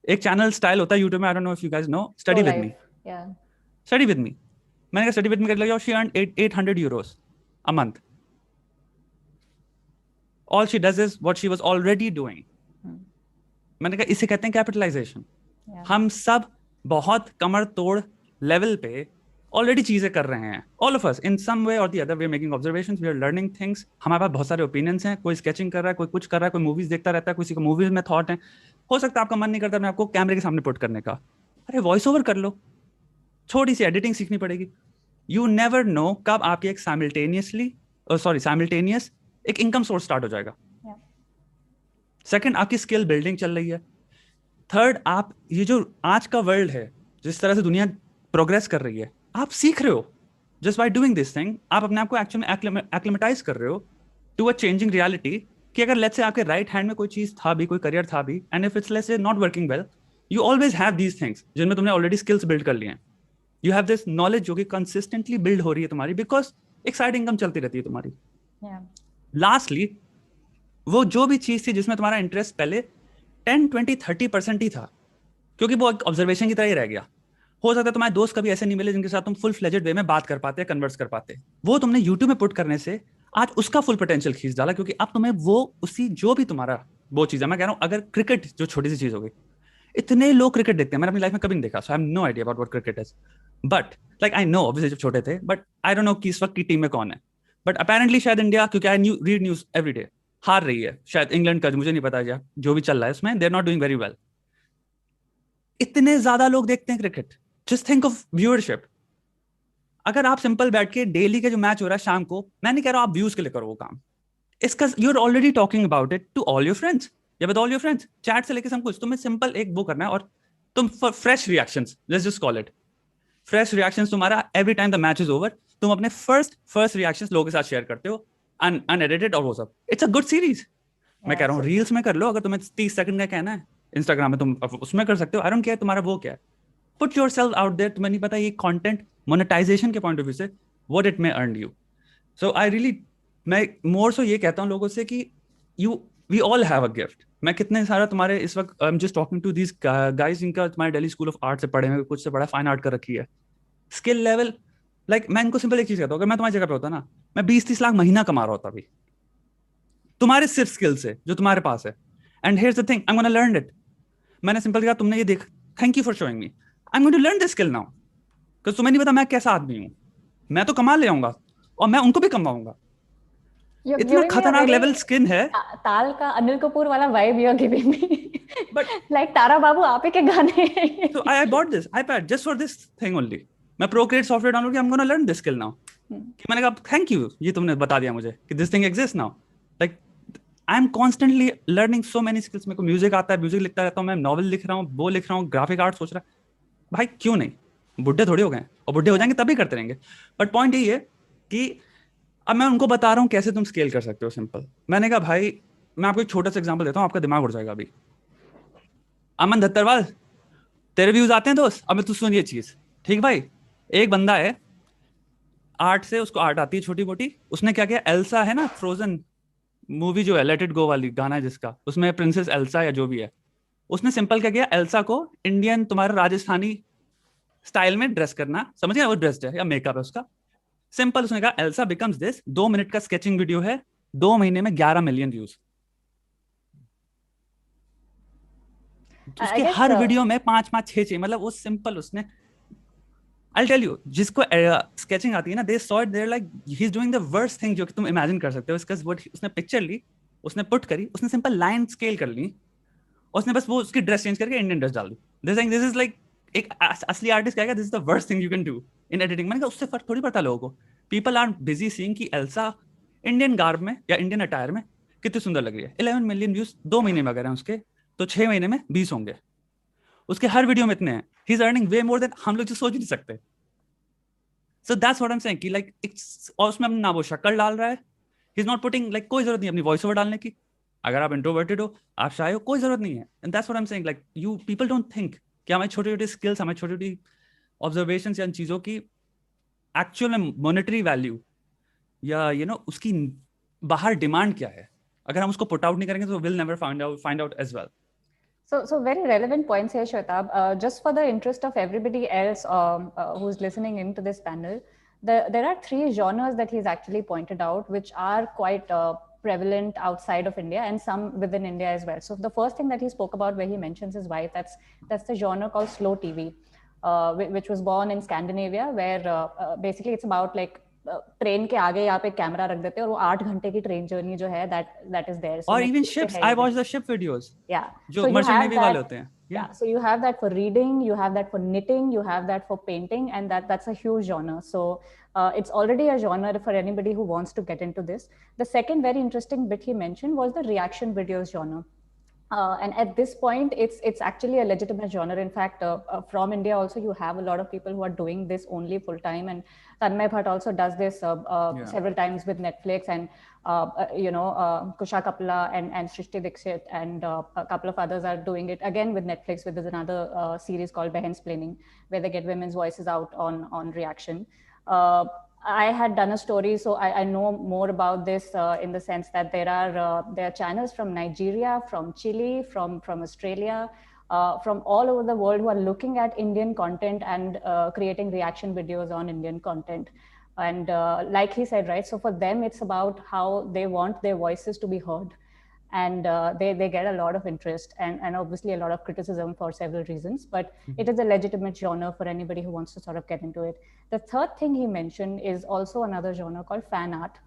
S4: एक चैनल स्टाइल होता है यूट्यूब में, I don't know if you guys know, study with me. Study with me, मैंने कहा स्टडी विद मी कर लिया, और she earned 800 euros a month. All she does is what she was already doing. मैंने कहा इसे कहते हैं कैपिटलाइजेशन। हम सब बहुत कमर तोड़ लेवल पे ऑलरेडी चीजें कर रहे हैं। All of us in some way और the other way making observations, we are learning things. हमारे पास बहुत सारे ओपिनियंस हैं, कोई स्केचिंग कर रहा है, कोई कुछ कर रहा है, कोई मूवीज देखता रहता है, किसी को मूवीज में थॉट है। हो सकता है आपका मन नहीं करता मैं आपको कैमरे के सामने पुट करने का, अरे वॉइस ओवर कर लो, छोटी सी एडिटिंग सीखनी पड़ेगी। यू नेवर नो कब आपकी एक साइमल्टेनियस एक इनकम सोर्स स्टार्ट हो जाएगा। सेकंड, आपकी स्किल बिल्डिंग चल रही है। थर्ड, आप ये जो आज का वर्ल्ड है, जिस तरह से दुनिया प्रोग्रेस कर रही है, आप सीख रहे हो just by doing this thing. आप अपने आप को एक्चुअली में एक्लिमेटाइज कर रहे हो टू अ चेंजिंग रियलिटी कि अगर लेट्स से आपके राइट हैंड में कोई चीज था भी, कोई करियर था भी, and if it's let's say not working well, you always have these things जिनमें तुमने ऑलरेडी स्किल्स बिल्ड कर लिए हैं। यू हैव दिस नॉलेज जो कि कंसिस्टेंटली बिल्ड हो रही है तुम्हारी, बिकॉज एक साइड इनकम चलती रहती है तुम्हारी। लास्टली, वो जो भी चीज थी जिसमें तुम्हारा इंटरेस्ट पहले 10, 20, 30% ही था, क्योंकि वो एक ऑब्जर्वेशन की तरह ही रह गया। हो सकता है तुम्हारे दोस्त कभी ऐसे नहीं मिले जिनके साथ तुम फुल फ्लेजेड वे में बात कर पाते, कन्वर्स कर पाते। वो तुमने यूट्यूब में पुट करने से आज उसका फुल पोटेंशियल खींच डाला, क्योंकि अब तुम्हें वो उसी जो भी तुम्हारा वो चीज है, मैं कह रहा हूं अगर क्रिकेट जो छोटी सी चीज हो गई, इतने लोग क्रिकेट देखते हैं, मैंने अपनी लाइफ में कभी नहीं देखा, so I have no idea about what cricket is, but like I know obviously जब छोटे थे, बट आई डोंट नो कि इस वक्त की टीम में कौन है, बट अपेरेंटली शायद इंडिया, क्योंकि I read news every day, हार रही है, शायद इंग्लैंड का मुझे नहीं पता, या जो भी चल रहा है उसमें they are not doing very well. इतने ज्यादा लोग देखते हैं cricket, just think of viewership. अगर आप सिंपल बैठ के डेली के जो मैच हो रहा है शाम को, मैं नहीं कह रहा आप व्यूज के लिए करो वो काम, इसका you are already talking about it to all your friends, या with all your friends, chat से लेके सब कुछ, तुम्हें सिंपल एक वो करना है, और तुम fresh reactions, let's just call it fresh reactions, तुम्हारा every time the match is over, तुम अपने फर्स्ट रिएक्शंस लोगों के साथ शेयर करते हो, अनएडिटेड, और वो सब, इट्स अ गुड सीरीज। मैं कह रहा हूँ रील्स में कर लो, अगर तुम्हें 30 सेकंड का कहना है, इंस्टाग्राम में तुम उसमें कर सकते हो, आई डोंट केयर तुम्हारा वो क्या है, पुट योरसेल्फ आउट देयर। तुम्हें नहीं पता ये कंटेंट मोनेटाइजेशन के पॉइंट ऑफ व्यू से what it may earn you. So I really, मैं मोर सो ये कहता हूँ लोगों से कि we all have a gift. मैं कितने सारा तुम्हारे इस वक्त I am just talking to these guys जिनका तुम्हारे दिल्ली स्कूल ऑफ आर्ट से पढ़े हुए, कुछ से पढ़ा फाइन आर्ट कर रखी है, स्किल लेवल, लाइक मैं इनको सिंपल एक चीज कहता हूँ, अगर मैं तुम्हारी जगह पे होता ना, मैं 20-30 लाख महीना कमा रहा होता अभी तुम्हारे सिर्फ स्किल से जो तुम्हारे पास है। And here's the thing, I am gonna learn it. मैंने सिंपल कहा तुमने ये देख, thank you for showing me, I am going to learn this skill now, because तुम्हें नहीं पता मैं कैसा आदमी हूँ, मैं तो कमा ले आऊंगा और मैं उनको भी कमाऊंगा। इतना खतरनाक लेवल स्किन है।
S5: ताल का अनिल कपूर वाला vibe you are giving me, but like Tara Babu आप ही के गाने हैं।
S4: So I bought this iPad just for this thing only. मैं Procreate सॉफ्टवेयर डाउनलोड किया, I'm gonna learn this skill now. कि मैंने कहा थैंक यू, ये तुमने बता दिया मुझे कि this thing exists now. Like I am constantly learning so many skills. मेरे को म्यूजिक आता है, म्यूजिक लिखता रहता हूँ, मैं नॉवल लिख रहा हूँ, वो लिख रहा हूँ, ग्राफिक आर्ट सोच रहा है, भाई क्यों नहीं, बुढ़े थोड़ी हो गए, और बुढ़े हो जाएंगे तभी करते रहेंगे। बट पॉइंट यही है कि अब मैं उनको बता रहा हूँ कैसे तुम स्केल कर सकते हो सिंपल। मैंने कहा भाई मैं आपको एक छोटा सा एग्जांपल देता हूँ, आपका दिमाग उड़ जाएगा अभी। अमन दत्तरवाल, तेरे व्यूज आते हैं दोस्त, अब तू सुन ये चीज, ठीक भाई। एक बंदा है आर्ट से, उसको आर्ट आती है छोटी मोटी, उसने क्या किया, एल्सा है ना फ्रोजन मूवी जो है, लेट इट गो वाली गाना है जिसका, उसमें प्रिंसेस एल्सा या जो भी है, उसने सिंपल क्या किया, एल्सा को इंडियन तुम्हारा राजस्थानी स्टाइल में ड्रेस करना, समझ गया, वो ड्रेस्ड है या मेकअप है उसका, सिंपल उसने कहा एल्सा बिकम्स दिस, 2 मिनट का स्केचिंग वीडियो है, 2 महीने में 11 मिलियन व्यूज। उसके हर वीडियो में 5-5, 6-6, मतलब वो सिंपल उसने, I'll tell you, जिसको स्केचिंग आती है ना, they saw it, they're like he's doing the worst thing जो कि तुम इमेजिन कर सकते हो। इसका उसने पिक्चर ली, उसने पुट करी, उसने सिंपल लाइन स्केल कर ली, उसने बस वो उसकी ड्रेस चेंज करके इंडियन ड्रेस डाल दी। They're saying this is like, एक असली आर्टिस्ट कहेगा this is the worst thing you can do in editing। मैंने कहा उससे फर्क थोड़ी पड़ता लोगों को। People are busy seeing कि एल्सा इंडियन गार्ब में या इंडियन अटायर में कितनी सुंदर लग रही है। 11 मिलियन व्यूज 2 महीने में अगर हैं उसके, तो 6 महीने में 20 होंगे। उसके हर वीडियो में इतने हैं, he is earning way more than हम लोग जो सोच नहीं सकते। So that's what I am saying कि लाइक और उसमें ना वो शक्ल डाल रहा है, he is not putting, like कोई जरूरत नहीं अपनी वॉइस ओवर डालने की। अगर आप इंट्रोवर्टेड हो, आप शाय हो, कोई जरूरत नहीं है। And that's what I am saying, like you people don't think कि हमारी छोटी छोटी स्किल्स, हमारी छोटी छोटी ऑब्जर्वेशंस या इन चीजों की एक्चुअल में मॉनेटरी वैल्यू या उसकी बाहर डिमांड क्या है। अगर हम उसको पुट आउट नहीं करेंगे तो will never find out as well.
S5: So very relevant points here, Shwetab. Just for the interest of everybody else who's listening into this panel, there are 3 genres that he's actually pointed out, which are quite prevalent outside of India and some within India as well. So the first thing that he spoke about, where he mentions his wife, that's the genre called slow TV, which was born in Scandinavia, where basically it's about like train के आगे यहाँ पे camera रख देते हैं और वो 8 घंटे की ट्रेन जर्नी जो है that is there.
S4: Or even ships, I watch the ship videos.
S5: Yeah.
S4: जो मर्चेंट नेवी वाले होते हैं.
S5: Yeah. So you have that for reading, you have that for knitting, you have that for painting, and that's a huge genre. So it's already a genre for anybody who wants to get into this. The second very interesting bit he mentioned was the reaction videos genre. And at this point, it's actually a legitimate genre. In fact, from India also, you have a lot of people who are doing this only full time. And Tanmay Bhatt also does this several times with Netflix, and Kusha Kapla and Shrishti Dixit and a couple of others are doing it again with Netflix. With there's another series called Behansplaining, where they get women's voices out on reaction. I had done a story, so I know more about this in the sense that there are channels from Nigeria, from Chile, from Australia, from all over the world who are looking at Indian content and creating reaction videos on Indian content. And like he said, right, so for them, it's about how they want their voices to be heard. and they get a lot of interest and obviously a lot of criticism for several reasons, but it is a legitimate genre for anybody who wants to sort of get into it. The third thing he mentioned is also another genre called fan art,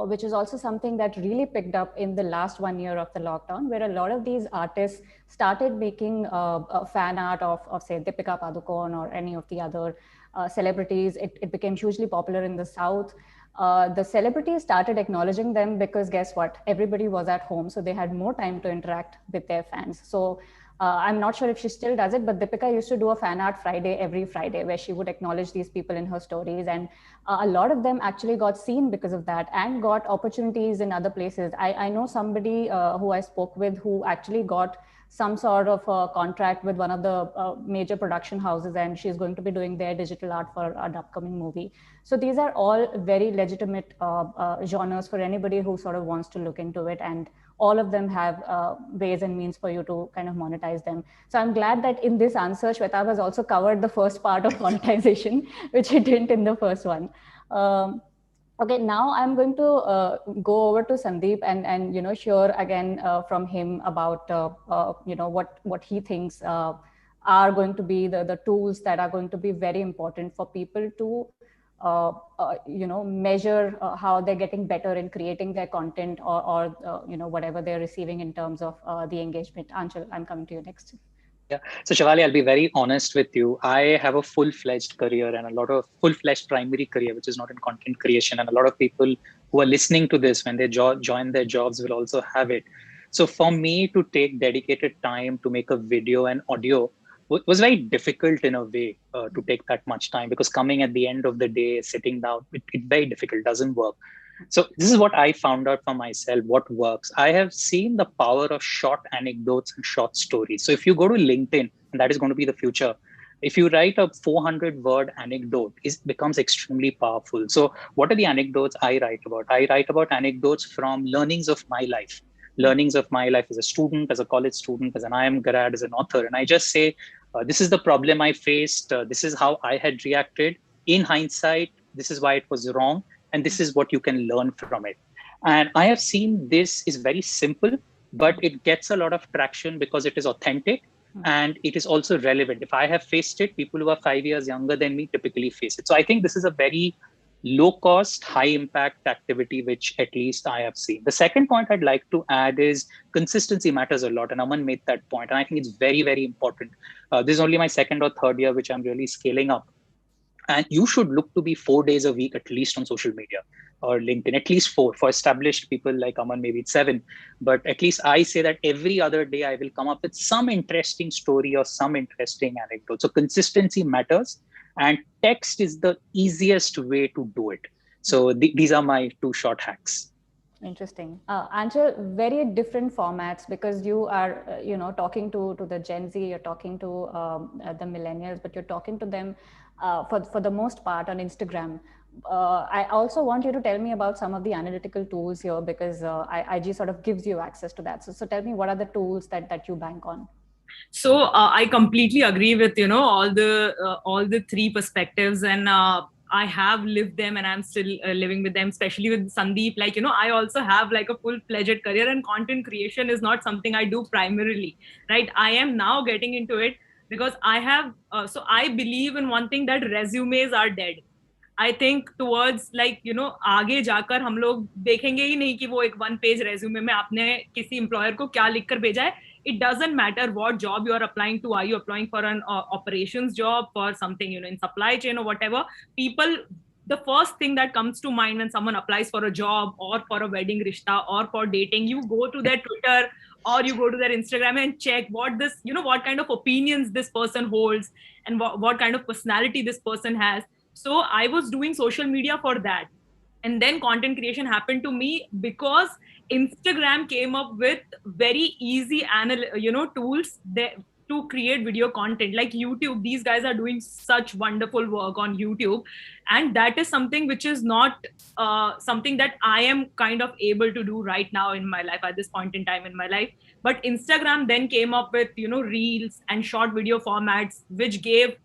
S5: which is also something that really picked up in the last 1 year of the lockdown, where a lot of these artists started making fan art of say Deepika Padukone or any of the other celebrities. It became hugely popular in the South. The celebrities started acknowledging them because guess what? Everybody was at home, so they had more time to interact with their fans. So I'm not sure if she still does it, but Deepika used to do a fan art Friday every Friday where she would acknowledge these people in her stories. And a lot of them actually got seen because of that and got opportunities in other places. I know somebody who I spoke with who actually got some sort of a contract with one of the major production houses, and she's going to be doing their digital art for an upcoming movie. So these are all very legitimate genres for anybody who sort of wants to look into it, and all of them have ways and means for you to kind of monetize them. So I'm glad that in this answer, Shweta has also covered the first part of monetization, which he didn't in the first one. Okay, now I'm going to go over to Sandeep and hear again from him about what he thinks are going to be the tools that are going to be very important for people to measure how they're getting better in creating their content or whatever they're receiving in terms of the engagement. Anshul, I'm coming to you next.
S7: Yeah. So Shefali, I'll be very honest with you. I have a full-fledged career and a lot of full-fledged primary career, which is not in content creation. And a lot of people who are listening to this when they join their jobs will also have it. So for me to take dedicated time to make a video and audio was very difficult in a way to take that much time, because coming at the end of the day, sitting down, it's very difficult, doesn't work. So this is what I found out for myself, what works. I have seen the power of short anecdotes and short stories. So if you go to LinkedIn, and that is going to be the future, if you write a 400-word anecdote, it becomes extremely powerful. So what are the anecdotes I write about? I write about anecdotes from learnings of my life as a student, as a college student, as an IIM grad, as an author. And I just say, this is the problem I faced. This is how I had reacted. In hindsight, this is why it was wrong. And this is what you can learn from it. And I have seen this is very simple, but it gets a lot of traction because it is authentic and it is also relevant. If I have faced it, people who are 5 years younger than me typically face it. So I think this is a very low cost, high impact activity, which at least I have seen. The second point I'd like to add is consistency matters a lot. And Aman made that point. And I think it's very, very important. This is only my second or third year, which I'm really scaling up. And you should look to be 4 days a week, at least on social media or LinkedIn, at least 4. For established people like Aman, maybe it's 7. But at least I say that every other day I will come up with some interesting story or some interesting anecdote. So consistency matters. And text is the easiest way to do it. So these are my 2 short hacks.
S5: Interesting. Anshul, very different formats, because you are, talking to the Gen Z, you're talking to the millennials, but you're talking to them for the most part on Instagram. I also want you to tell me about some of the analytical tools here, because IG sort of gives you access to that. So tell me, what are the tools that you bank on?
S2: So I completely agree with all the 3 perspectives, and I have lived them and I'm still living with them, especially with Sandeep. I also have a full-fledged career, and content creation is not something I do primarily, right? I am now getting into it because I have, so I believe in one thing, that resumes are dead. I think towards आगे जाकर हम लोग देखेंगे ही नहीं कि वो एक 1-page resume में आपने किसी employer को क्या लिखकर भेजा है. It doesn't matter what job you are applying to. Are you applying for an operations job, for something in supply chain or whatever? People, the first thing that comes to mind when someone applies for a job or for a wedding rishta or for dating, you go to their Twitter or you go to their Instagram and check what kind of opinions this person holds and what kind of personality this person has. So I was doing social media for that. And then content creation happened to me because Instagram came up with very easy tools to create video content. Like YouTube, these guys are doing such wonderful work on YouTube. And that is something which is not something that I am kind of able to do right now in my life, at this point in time in my life. But Instagram then came up with, reels and short video formats, which gave,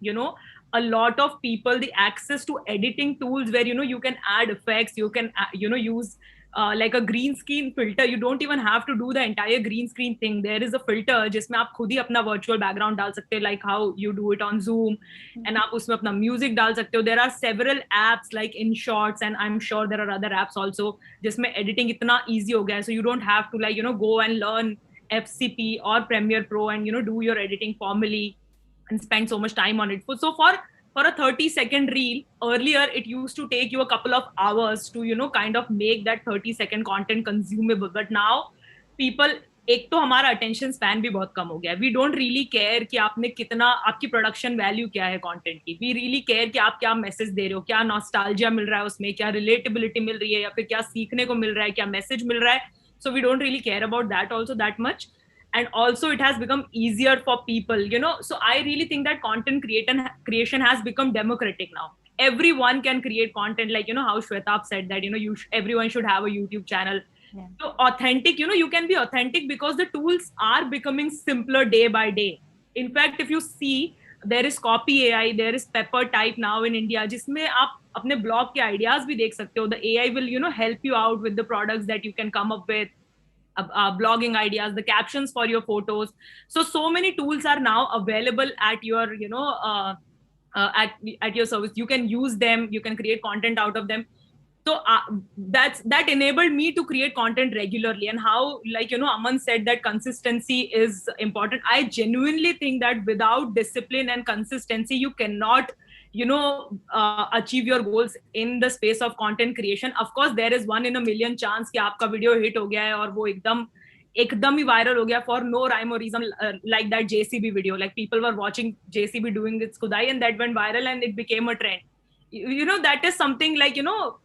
S2: a lot of people the access to editing tools where, you can add effects, you can, use like a green screen filter. You don't even have to do the entire green screen thing. There is a filter जिसमें आप खुद ही अपना virtual background डाल सकते हो, like how you do it on Zoom, and आप उसमें अपना music डाल सकते हो. There are several apps like InShots, and I'm sure there are other apps also जिसमें editing इतना easy हो गया है, so you don't have to like go and learn FCP or Premiere Pro and do your editing formally and spend so much time on it. So for a 30-second reel, earlier it used to take you a couple of hours to kind of make that 30-second content consumable. But now people, एक तो हमारा attention span भी बहुत कम हो गया है. We don't really care कि आपने कितना, आपकी production value क्या है content की. We really care कि आप क्या message दे रहे हो, क्या nostalgia मिल रहा है उसमें, क्या relatability मिल रही है, या फिर क्या सीखने को मिल रहा है, क्या message मिल रहा है. So we don't really care about that also that much. And also it has become easier for people, so I really think that content creation has become democratic now. Everyone can create content, like how Shwetab said that everyone should have a YouTube channel. Yeah. So authentic, you can be authentic because the tools are becoming simpler day by day. In fact, if you see, there is Copy AI, there is Pepper Type now in India, जिसमें आप अपने blog के ideas भी देख सकते हो. The AI will help you out with the products that you can come up with. Blogging ideas, the captions for your photos. So many tools are now available at your, at your service. You can use them. You can create content out of them. So that enabled me to create content regularly. And how, like, Aman said that consistency is important. I genuinely think that without discipline and consistency, you cannot achieve your goals in the space of content creation. Of course, there is 1 in a million chance कि आपका video hit हो गया है और वो एकदम ही viral हो गया for no rhyme or reason, like that JCB video. Like people were watching JCB doing its khudai and that went viral and it became a trend. That is something like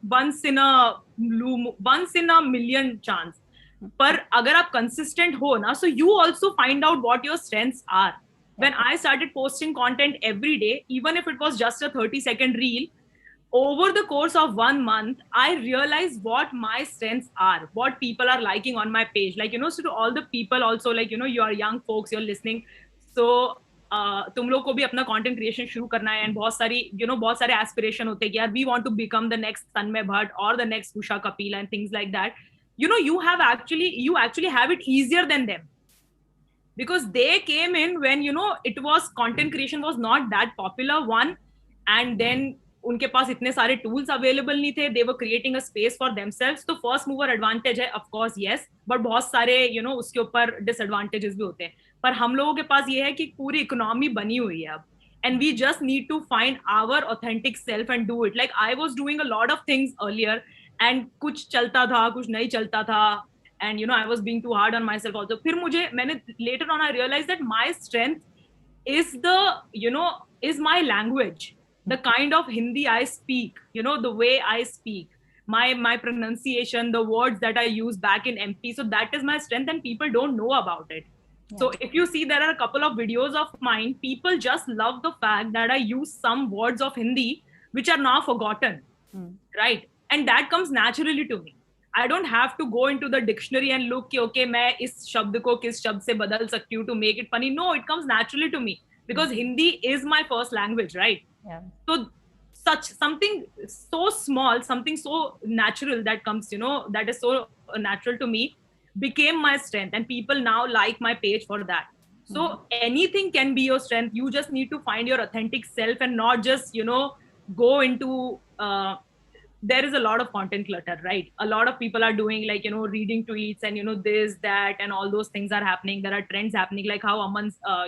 S2: once in a million chance. पर अगर आप consistent हो ना, so you also find out what your strengths are. When I started posting content every day, even if it was just a 30-second reel, over the course of 1 month, I realized what my strengths are, what people are liking on my page. Like, so to all the people also, like, you are young folks, you're listening. So, तुम लोग को भी अपना content creation शुरू करना है, and बहुत सारे aspiration होते हैं कि यार we want to become the next Tanmay Bhatt or the next Usha Kapila and things like that. You actually have it easier than them. Because they came in when it was, content creation was not that popular one, and then उनके पास इतने सारे tools available नहीं थे. They were creating a space for themselves. तो first mover advantage है, of course, yes, but बहुत सारे उसके ऊपर disadvantages भी होते हैं. पर हम लोगों के पास ये है कि पूरी economy बनी हुई है अब, and we just need to find our authentic self and do it. Like I was doing a lot of things earlier, and कुछ चलता था, कुछ नहीं चलता था. And I was being too hard on myself also. Later on I realized that my strength is is my language, the kind of Hindi I speak, the way I speak, my pronunciation, the words that I use back in MP. So that is my strength, and people don't know about it. Yeah. So if you see, there are a couple of videos of mine, people just love the fact that I use some words of Hindi which are now forgotten, right? And that comes naturally to me. I don't have to go into the dictionary and look कि okay मैं इस शब्द को किस शब्द से बदल सकती हूँ to make it funny. No, it comes naturally to me because Hindi is my first language, right? Yeah. So something so small, something so natural that comes, that is so natural to me, became my strength, and people now like my page for that. So anything can be your strength. You just need to find your authentic self and not just go into there is a lot of content clutter, right? A lot of people are doing like, reading tweets and, this, that, and all those things are happening. There are trends happening, like how Aman's, how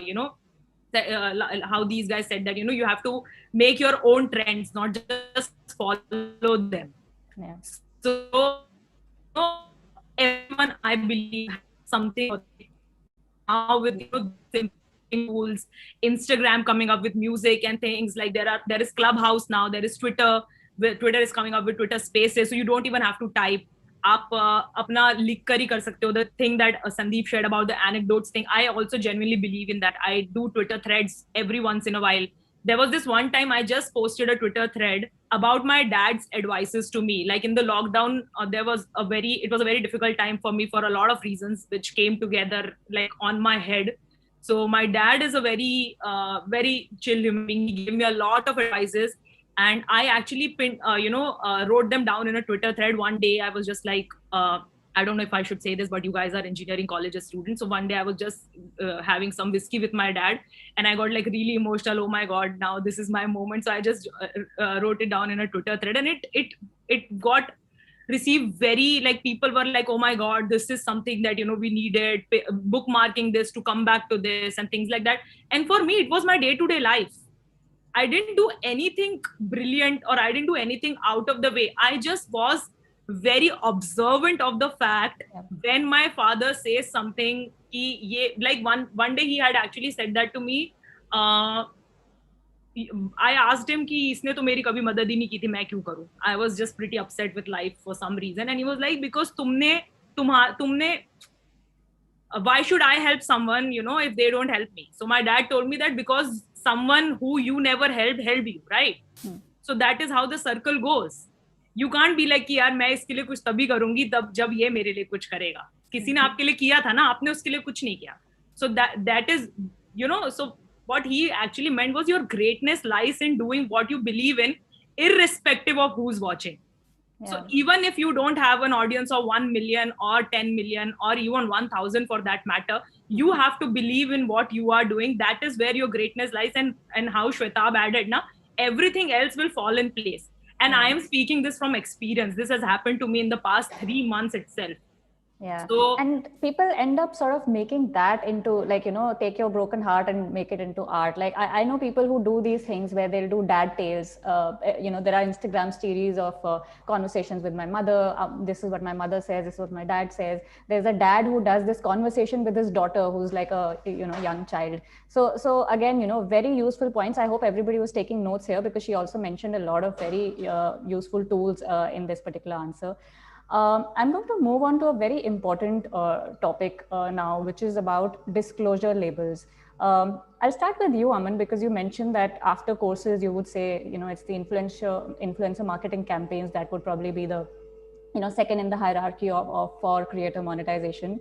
S2: these guys said that, you have to make your own trends, not just follow them. Yeah. So, everyone, I believe, something now with, tools, Instagram coming up with music and things like there is Clubhouse now, there is Twitter. Twitter is coming up with Twitter Spaces, so you don't even have to type. आप अपना लिख कर ही कर सकते हो. The thing that Sandeep shared about the anecdotes thing, I also genuinely believe in that. I do Twitter threads every once in a while. There was this one time I just posted a Twitter thread about my dad's advices to me. Like in the lockdown, it was a very difficult time for me for a lot of reasons which came together like on my head. So my dad is a very chill human being. He gave me a lot of advices. and I actually wrote them down in a Twitter thread. One day I was just like, I don't know if I should say this, but you guys are engineering college students. So one day I was just having some whiskey with my dad, and I got like really emotional. Oh my God, now this is my moment. So I just wrote it down in a Twitter thread, and it got received very, like, people were like, oh my God, this is something that, you know, we needed, bookmarking this to come back to this and things like that. And for me, it was my day-to-day life. I didn't do anything brilliant, or I didn't do anything out of the way. I just was very observant of the fact when my father says something, like one day he had actually said that to me. I asked him कि इसने तो मेरी कभी मदद ही नहीं की थी, मैं क्यों करूं? I was just pretty upset with life for some reason, and he was like, because तुमने why should I help someone, you know, if they don't help me? So my dad told me that because someone who you never helped you, right? So that is how the circle goes. You can't be like कि यार मैं इसके लिए कुछ तभी करूंगी तब जब ये मेरे लिए कुछ करेगा. किसी ने आपके लिए किया था ना, आपने उसके लिए कुछ नहीं किया. So that is, you know, so what he actually meant was your greatness lies in doing what you believe in, irrespective of who's watching. So even if you don't have an audience of 1 million or 10 million or even 1,000 for that matter, you have to believe in what you are doing. That is where your greatness lies. And how Shwetab added, na, everything else will fall in place. And I am speaking this from experience. This has happened to me in the past 3 months itself.
S5: Yeah.
S2: So,
S5: and people end up sort of making that into, like, you know, take your broken heart and make it into art. Like I know people who do these things where they'll do dad tales. You know, there are Instagram series of conversations with my mother. This is what my mother says. This is what my dad says. There's a dad who does this conversation with his daughter, who's like a, you know, young child. So again, you know, very useful points. I hope everybody was taking notes here, because she also mentioned a lot of very useful tools in this particular answer. I'm going to move on to a very important topic now, which is about disclosure labels. I'll start with you, Aman, because you mentioned that after courses, you would say, you know, it's the influencer marketing campaigns that would probably be the, you know, second in the hierarchy for creator monetization.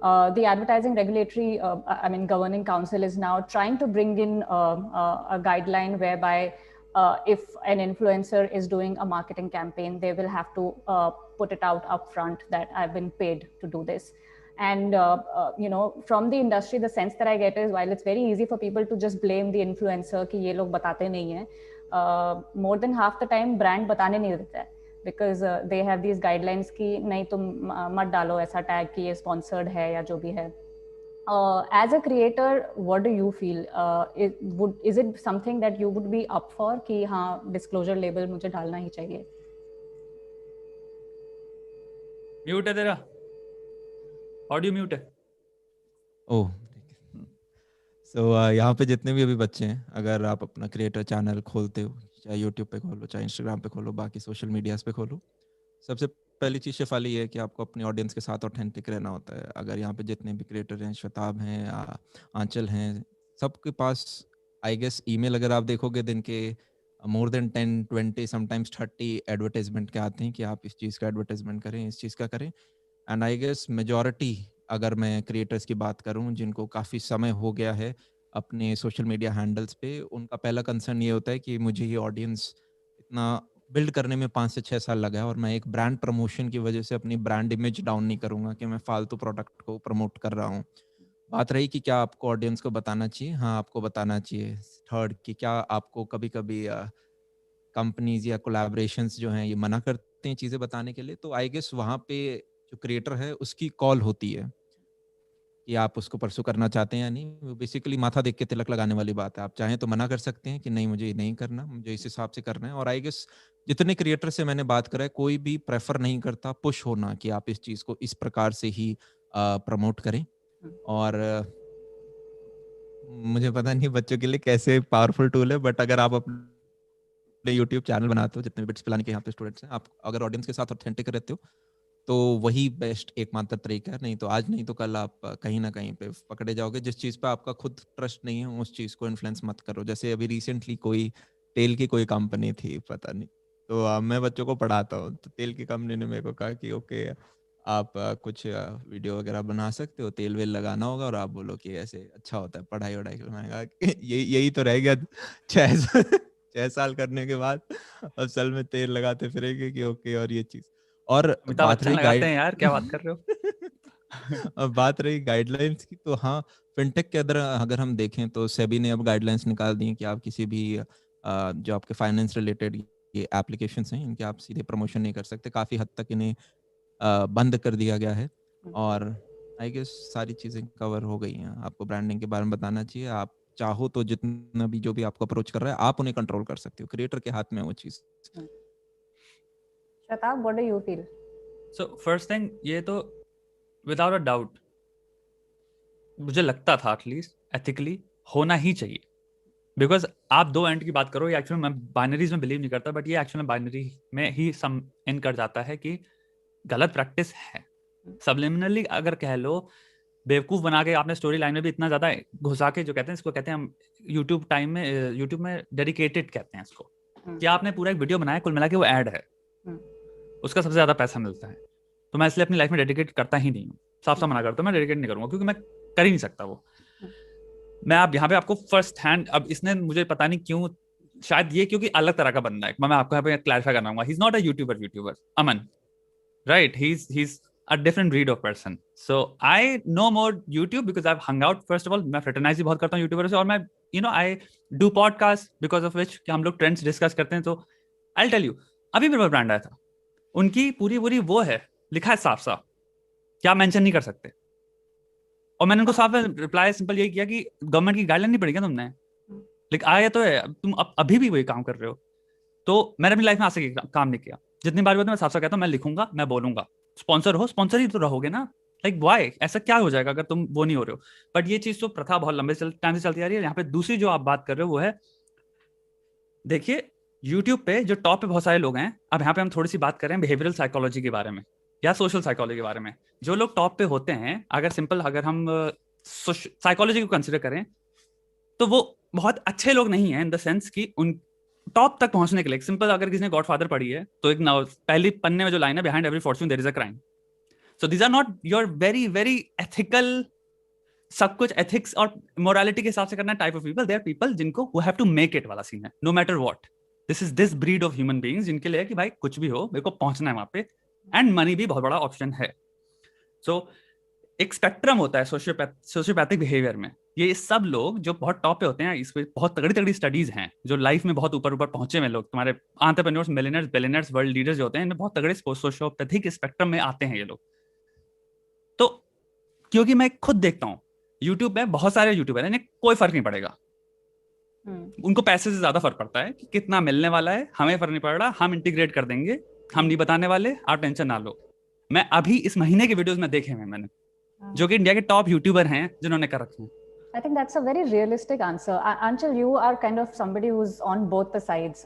S5: The advertising regulatory, governing council is now trying to bring in a guideline whereby if an influencer is doing a marketing campaign, they will have to put it out upfront that I've been paid to do this. And you know, from the industry, the sense that I get is, while it's very easy for people to just blame the influencer कि ये लोग बताते नहीं हैं, more than half the time brand बताने नहीं देता है, because they have these guidelines कि नहीं तुम मत डालो ऐसा tag कि ये sponsored है या जो भी है. As a creator, what do you feel? Is it something that you would be up for कि हाँ disclosure label मुझे डालना ही चाहिए?
S4: म्यूट है तेरा, ऑडियो म्यूट है.
S8: ओह, सो यहाँ पे जितने भी अभी बच्चे हैं, अगर आप अपना क्रिएटर चैनल खोलते हो, चाहे यूट्यूब पे खोलो, चाहे इंस्टाग्राम पे खोलो, बाकी सोशल मीडियाज पे खोलो, सबसे पहली चीज़ शेफाली है कि आपको अपनी ऑडियंस के साथ ऑथेंटिक रहना होता है. अगर यहाँ पे जितने भी क्रिएटर हैं, श्वेताब हैं, आंचल हैं, सबके पास आई गेस ईमेल अगर आप देखोगे दिन के more than 10, 20, sometimes 30 एडवर्टाइजमेंट के आते हैं कि आप इस चीज़ का एडवर्टाइजमेंट करें, इस चीज़ का करें. एंड आई गेस मेजॉरिटी, अगर मैं क्रिएटर्स की बात करूं जिनको काफ़ी समय हो गया है अपने सोशल मीडिया हैंडल्स पे, उनका पहला कंसर्न ये होता है कि मुझे ये ऑडियंस इतना बिल्ड करने में 5 से 6 साल लगा है और मैं एक ब्रांड प्रमोशन की वजह से अपनी ब्रांड इमेज डाउन नहीं करूंगा कि मैं फालतू प्रोडक्ट को प्रमोट कर रहा हूँ. बात रही कि क्या आपको ऑडियंस को बताना चाहिए, हाँ आपको बताना चाहिए. थर्ड, कि क्या आपको कभी कभी कंपनीज या कोलैबोरेशंस जो हैं ये मना करते हैं चीज़ें बताने के लिए, तो आई गेस वहाँ पे जो क्रिएटर है उसकी कॉल होती है कि आप उसको परसू करना चाहते हैं या नहीं. वो बेसिकली माथा देख के तिलक लगाने वाली बात है. आप चाहें तो मना कर सकते हैं कि नहीं मुझे ये नहीं करना, मुझे इस हिसाब से करना है. और आई गेस जितने क्रिएटर से मैंने बात करा है, कोई भी प्रेफर नहीं करता पुश होना कि आप इस चीज़ को इस प्रकार से ही प्रमोट करें. और मुझे पता नहीं बच्चों के लिए कैसे पावरफुल टूल है, बट अगर आप अपने यूट्यूब चैनल बनाते हो, जितने भी बिट्स पिलाने के यहाँ पे स्टूडेंट्स हैं, आप अगर ऑडियंस के साथ ऑथेंटिक रहते हो तो वही बेस्ट एकमात्र तरीका है. नहीं तो आज नहीं तो कल आप कहीं ना कहीं पे पकड़े जाओगे. जिस चीज़ पे आपका खुद ट्रस्ट नहीं है उस चीज़ को इन्फ्लुएंस मत करो. जैसे अभी रिसेंटली कोई तेल की कोई कंपनी थी, पता नहीं, तो मैं बच्चों को पढ़ाता हूँ, तो तेल की कंपनी ने मेरे को कहा कि ओके आप कुछ वीडियो वगैरह बना सकते हो, तेल वेल लगाना होगा और आप बोलो कि ऐसे अच्छा होता है पढ़ाई वढ़ाई. मैंने कहा यही तो रह गया 6 साल करने के बाद अब सल में तेल लगाते फिरेंगे कि ओके और ये चीज। और
S4: अमिताभ
S8: बात
S4: बच्चन
S8: रही
S4: लगाते हैं यार, क्या बात कर रहे हो?
S8: अब बात रही गाइडलाइंस की, तो हाँ फिनटेक के अंदर अगर हम देखें तो सेबी ने अब गाइडलाइंस निकाल दी हैं कि आप किसी भी जो आपके फाइनेंस रिलेटेड ये एप्लीकेशंस हैं इनके आप सीधे प्रमोशन नहीं कर सकते। काफी हद तक इन्हें बंद कर दिया गया है। और आई गेस सारी चीजें कवर हो गई हैं। आपको ब्रांडिंग के बारे में बताना चाहिए, आप चाहो तो जितना भी जो भी आपको अप्रोच कर रहा है आप उन्हें कंट्रोल कर सकते हो। क्रिएटर के हाथ में है वो चीज।
S5: Shratab, what do you feel?
S4: So first thing, ये तो without a doubt मुझे लगता था एटलीस्ट एथिकली होना ही चाहिए, बिकॉज आप दो एंड की बात करो। ये एक्चुअली मैं बाइनरीज में बिलीव नहीं करता, बट ये एक्चुअली बाइनरी में ही सम इन कर जाता है कि गलत प्रैक्टिस है। सबलिमिनली अगर कह लो, बेवकूफ बना के आपने स्टोरी लाइन में भी इतना ज्यादा घुसा के, जो कहते हैं इसको कहते हैं हम यूट्यूब टाइम में, यूट्यूब में डेडिकेटेड कहते हैं इसको, कि आपने पूरा एक वीडियो बनाया, कुल मिला के वो ऐड है, उसका सबसे ज्यादा पैसा मिलता है। तो मैं इसलिए अपनी लाइफ में डेडिकेट करता ही नहीं हूँ, साफ साफ मना करता हूँ, मैं डेडिकेट नहीं करूंगा क्योंकि मैं कर ही नहीं सकता वो। मैं आप यहाँ पे आपको फर्स्ट हैंड, अब इसने मुझे पता नहीं क्यों, शायद ये क्योंकि अलग तरह का बंदा है, मैं आपको यहाँ पे क्लैरिफाई करना चाहूंगा, he is not a YouTuber Aman, right? He is a different breed of person. So I know more YouTube because I've hung out. First of all, मैं fraternize भी बहुत करता हूँ यूट्यूबर से, और मैं I do podcast because of which कि हम लोग ट्रेंड्स डिस्कस करते हैं। तो I'll tell you, अभी मेरे पास ब्रांड आया था, उनकी पूरी वो है, लिखा है साफ साफ, क्या मेंशन नहीं कर सकते। और मैंने उनको साफ रिप्लाई सिंपल यही किया कि गवर्नमेंट की गाइडलाइन नहीं पढ़ी क्या तुमने? लेकिन आया तो है, तुम अभी भी वही काम कर रहे हो। तो मैंने अपनी लाइफ में आज तक काम नहीं किया। जितनी बार मैं साफ साफ कहता हूँ, मैं लिखूंगा, मैं बोलूंगा, स्पॉन्सर हो, स्पॉन्सर ही तो रहोगे ना। लाइक व्हाई, ऐसा क्या हो जाएगा अगर तुम वो नहीं हो रहे हो? बट ये चीज तो प्रथा बहुत लंबे टाइम से चलती आ रही है। यहाँ पे दूसरी जो आप बात कर रहे हो वो है, देखिए यूट्यूब पे जो टॉप पे बहुत सारे लोग हैं, अब यहाँ पे हम थोड़ी सी बात करें बिहेवियरल साइकोलॉजी के बारे में या सोशल साइकोलॉजी के बारे में। जो लोग टॉप पे होते हैं, अगर हम साइकोलॉजी को कंसिडर करें, तो वो बहुत अच्छे लोग नहीं है, इन द सेंस कि उन टॉप तक पहुंचने के लिए सिंपल, अगर किसी ने गॉडफादर पढ़ी है तो एक पहली पन्ने में जो लाइन है, behind every fortune there is a crime. So these are not your very very ethical, सब कुछ एथिक्स और मोरालिटी के हिसाब से करना type of people. They are people जिनको वो हैव टू मेक इट वाला सीन है, no matter what. This is this breed of human beings जिनके लिए कि भाई कुछ भी हो, मेरे को पहुंचना है वहां पे, एंड मनी भी बहुत बड़ा ऑप्शन है। सो एक स्पेक्ट्रम होता है सोशियोपैथिक बिहेवियर में। ये सब लोग जो बहुत टॉप पे होते हैं, इस पे बहुत तगड़ी स्टडीज हैं, जो लाइफ में बहुत ऊपर पहुंचे हुए लोग, तुम्हारे entrepreneurs, millionaires, billionaires, world leaders जो होते हैं, इनमें बहुत तगड़े सोशियोपैथिक स्पेक्ट्रम में आते हैं ये लोग। तो क्योंकि मैं खुद देखता हूँ यूट्यूब में बहुत सारे यूट्यूबर हैं, इन्हें कोई फर्क नहीं पड़ेगा, उनको पैसे से ज्यादा फर्क पड़ता है कि कितना मिलने वाला है। हमें फर्क नहीं पड़ रहा, हम इंटीग्रेट कर देंगे, हम नहीं बताने वाले, आप टेंशन ना लो। मैं अभी इस महीने के वीडियोस में देखे हैं मैंने, जो कि इंडिया के टॉप यूट्यूबर हैं जिन्होंने कर रखे हैं।
S5: I think that's a very realistic answer. Anchal, you are kind of somebody who's on both the sides.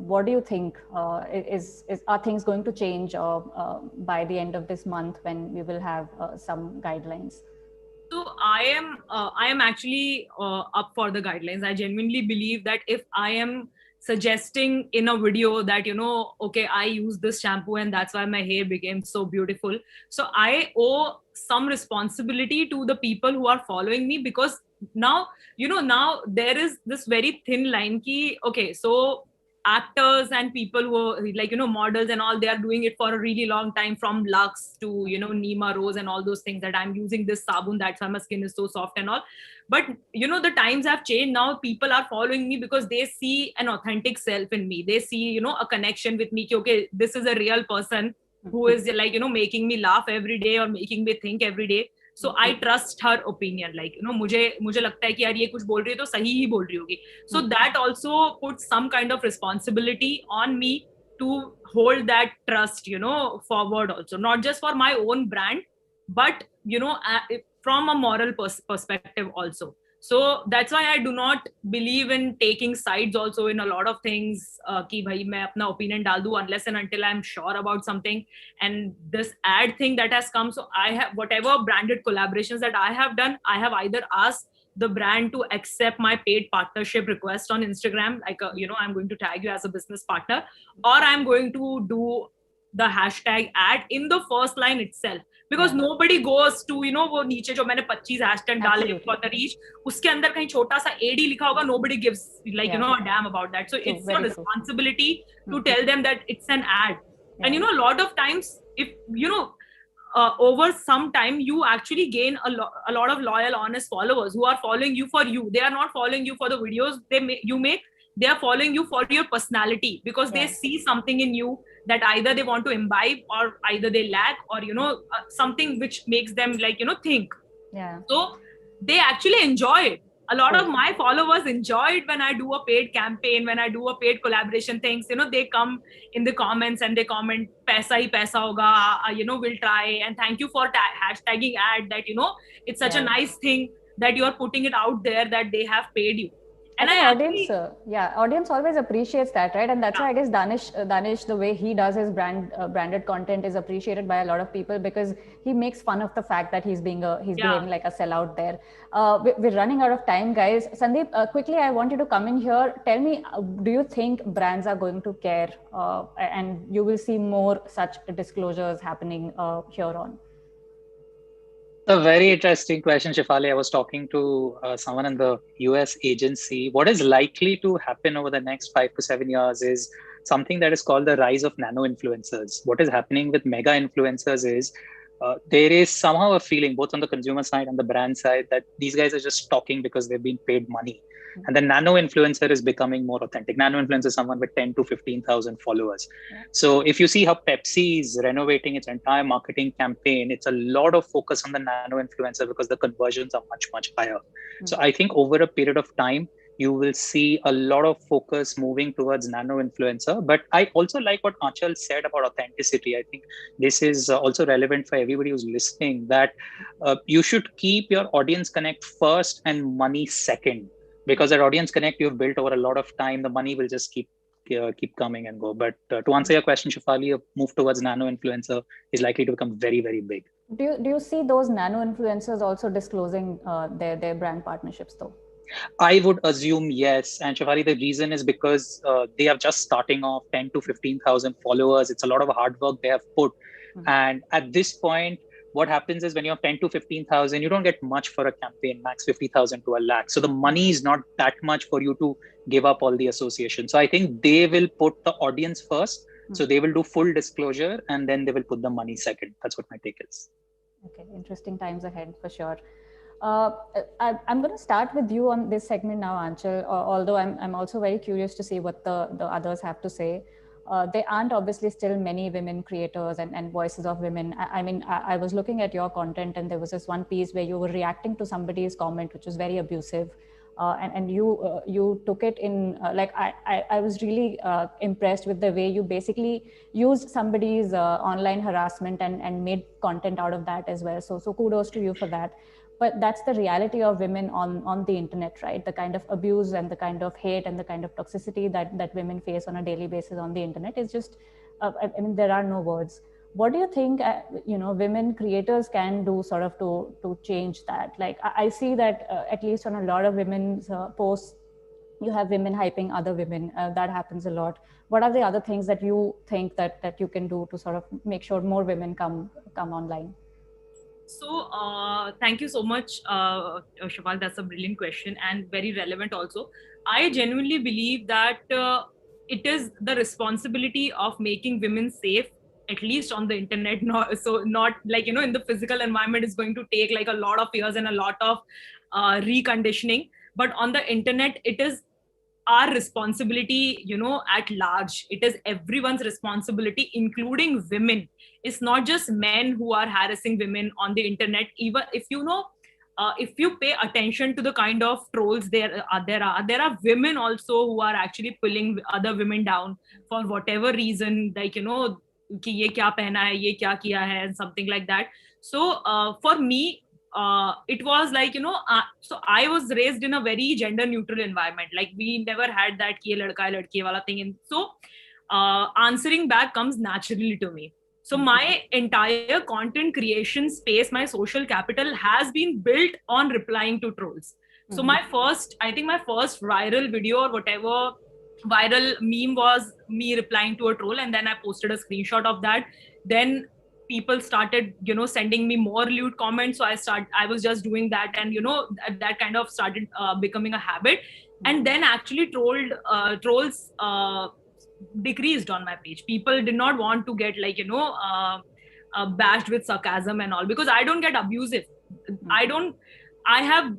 S5: What do you think? Are things going to change by the end of this month when we will have some guidelines?
S2: So I am actually up for the guidelines. I genuinely believe that if I am suggesting in a video that, okay, I use this shampoo and that's why my hair became so beautiful. So I owe some responsibility to the people who are following me, because now, now there is this very thin line ki, okay, so actors and people who are like, models and all, they are doing it for a really long time, from Lux to, Nima Rose and all those things, that I'm using this sabun, that's why my skin is so soft and all. But, the times have changed. Now people are following me because they see an authentic self in me. They see, a connection with me. Okay, this is a real person who is like, making me laugh every day or making me think every day. So I trust her opinion. Like, मुझे लगता है कि यार ये कुछ बोल रही है तो सही ही बोल रही होगी. So that also puts some kind of responsibility on me to hold that trust, forward also. Not just for my own brand, but, from a moral perspective also. So that's why I do not believe in taking sides also in a lot of things, कि भाई मैं अपना opinion डाल दूँ unless and until I'm sure about something. And this ad thing that has come, so I have, whatever branded collaborations that I have done, I have either asked the brand to accept my paid partnership request on Instagram, like, I'm going to tag you as a business partner, or I'm going to do the hashtag ad in the first line itself. because
S5: Yeah.
S2: nobody goes to, you know, वो नीचे जो मैंने 25 hashtag डाले
S5: Absolutely.
S2: for the reach, उसके अंदर कहीं छोटा सा AD लिखा होगा, nobody gives like, you
S5: Yeah.
S2: know, a damn about that. So
S5: True,
S2: it's
S5: very
S2: your
S5: true.
S2: responsibility to tell them that it's an ad. And you
S5: Yeah.
S2: know, a lot of times, if you know, over some time, you actually gain a lot of loyal, honest followers who are following you for you. They are not following you for the videos you make. They are following you for your personality, because they
S5: Yeah.
S2: see something in you that either they want to imbibe, or either they lack, or you know, something which makes them like, you know, think.
S5: Yeah.
S2: So they actually enjoy it. A lot of
S5: True.
S2: my followers enjoy it when I do a paid campaign, when I do a paid collaboration things. You know, they come in the comments and they comment, "Paisa hi paisa hoga," you know, "We'll try," and "Thank you for hashtagging ad." That, you know, it's such a
S5: Yeah.
S2: nice thing that you are putting it out there that they have paid you. And
S5: I think
S2: actually,
S5: audience always appreciates that, right? And that's
S2: Yeah.
S5: why I guess Danish, the way he does his branded content is appreciated by a lot of people, because he makes fun of the fact that he's behaving like a sellout there. We're running out of time, guys. Sandeep, quickly, I want you to come in here. Tell me, do you think brands are going to care, and you will see more such disclosures happening here on?
S7: A very interesting question, Shefali. I was talking to someone in the US agency. What is likely to happen over the next 5 to 7 years is something that is called the rise of nano influencers. What is happening with mega influencers is there is somehow a feeling, both on the consumer side and the brand side, that these guys are just talking because they've been paid money. And the nano influencer is becoming more authentic. Nano influencer is someone with 10 to 15,000 followers.
S5: Yeah.
S7: So if you see how Pepsi is renovating its entire marketing campaign, it's a lot of focus on the nano influencer because the conversions are much, much higher. So I think over a period of time, you will see a lot of focus moving towards nano influencer. But I also like what Aanchal said about authenticity. I think this is also relevant for everybody who's listening, that you should keep your audience connect first and money second. Because that audience connect you've built over a lot of time, the money will just keep coming and go. But to answer your question, Shefali, a move towards nano influencer is likely to become very, very big.
S5: Do you see those nano influencers also disclosing their brand partnerships though?
S7: I would assume yes. And Shefali, the reason is because they are just starting off, 10 to 15,000 followers. It's a lot of hard work they have put. And at this point, what happens is when you have 10 to 15,000, you don't get much for a campaign, max 50,000 to a lakh. So the money is not that much for you to give up all the association. So I think they will put the audience first. So they will do full disclosure and then they will put the money second. That's what my take is.
S5: Okay, interesting times ahead for sure. I'm going to start with you on this segment now, Aanchal, although I'm also very curious to see what the others have to say. There aren't obviously still many women creators and voices of women. I mean, I was looking at your content and there was this one piece where you were reacting to somebody's comment, which was very abusive. And you took it in, like, I was really impressed with the way you basically used somebody's online harassment and made content out of that as well. So kudos to you for that. But that's the reality of women on the internet, right? The kind of abuse and the kind of hate and the kind of toxicity that women face on a daily basis on the internet is just, I mean, there are no words. What do you think, women creators can do sort of to change that? Like, I see that at least on a lot of women's posts, you have women hyping other women. That happens a lot. What are the other things that you think that you can do to sort of make sure more women come online?
S2: So thank you so much, Shefali. That's a brilliant question and very relevant also. I genuinely believe that it is the responsibility of making women safe, at least on the internet. Not like, in the physical environment is going to take like a lot of years and a lot of reconditioning. But on the internet, it is our responsibility, at large. It is everyone's responsibility, including women. It's not just men who are harassing women on the internet. Even if if you pay attention to the kind of trolls there are women also who are actually pulling other women down for whatever reason, like, कि ये क्या पहना है, ये क्या किया है, and something like that. So for me, it was like, so I was raised in a very gender neutral environment. Like, we never had that ki ye ladka hai ladki wala thing. And so answering back comes naturally to me. So my entire content creation space, my social capital has been built on replying to trolls. So I think my first viral video or whatever viral meme was me replying to a troll, and then I posted a screenshot of that. Then people started, sending me more lewd comments. So I was just doing that, and that kind of started becoming a habit. And then actually trolls decreased on my page. People did not want to get like bashed with sarcasm and all, because I don't get abusive. I have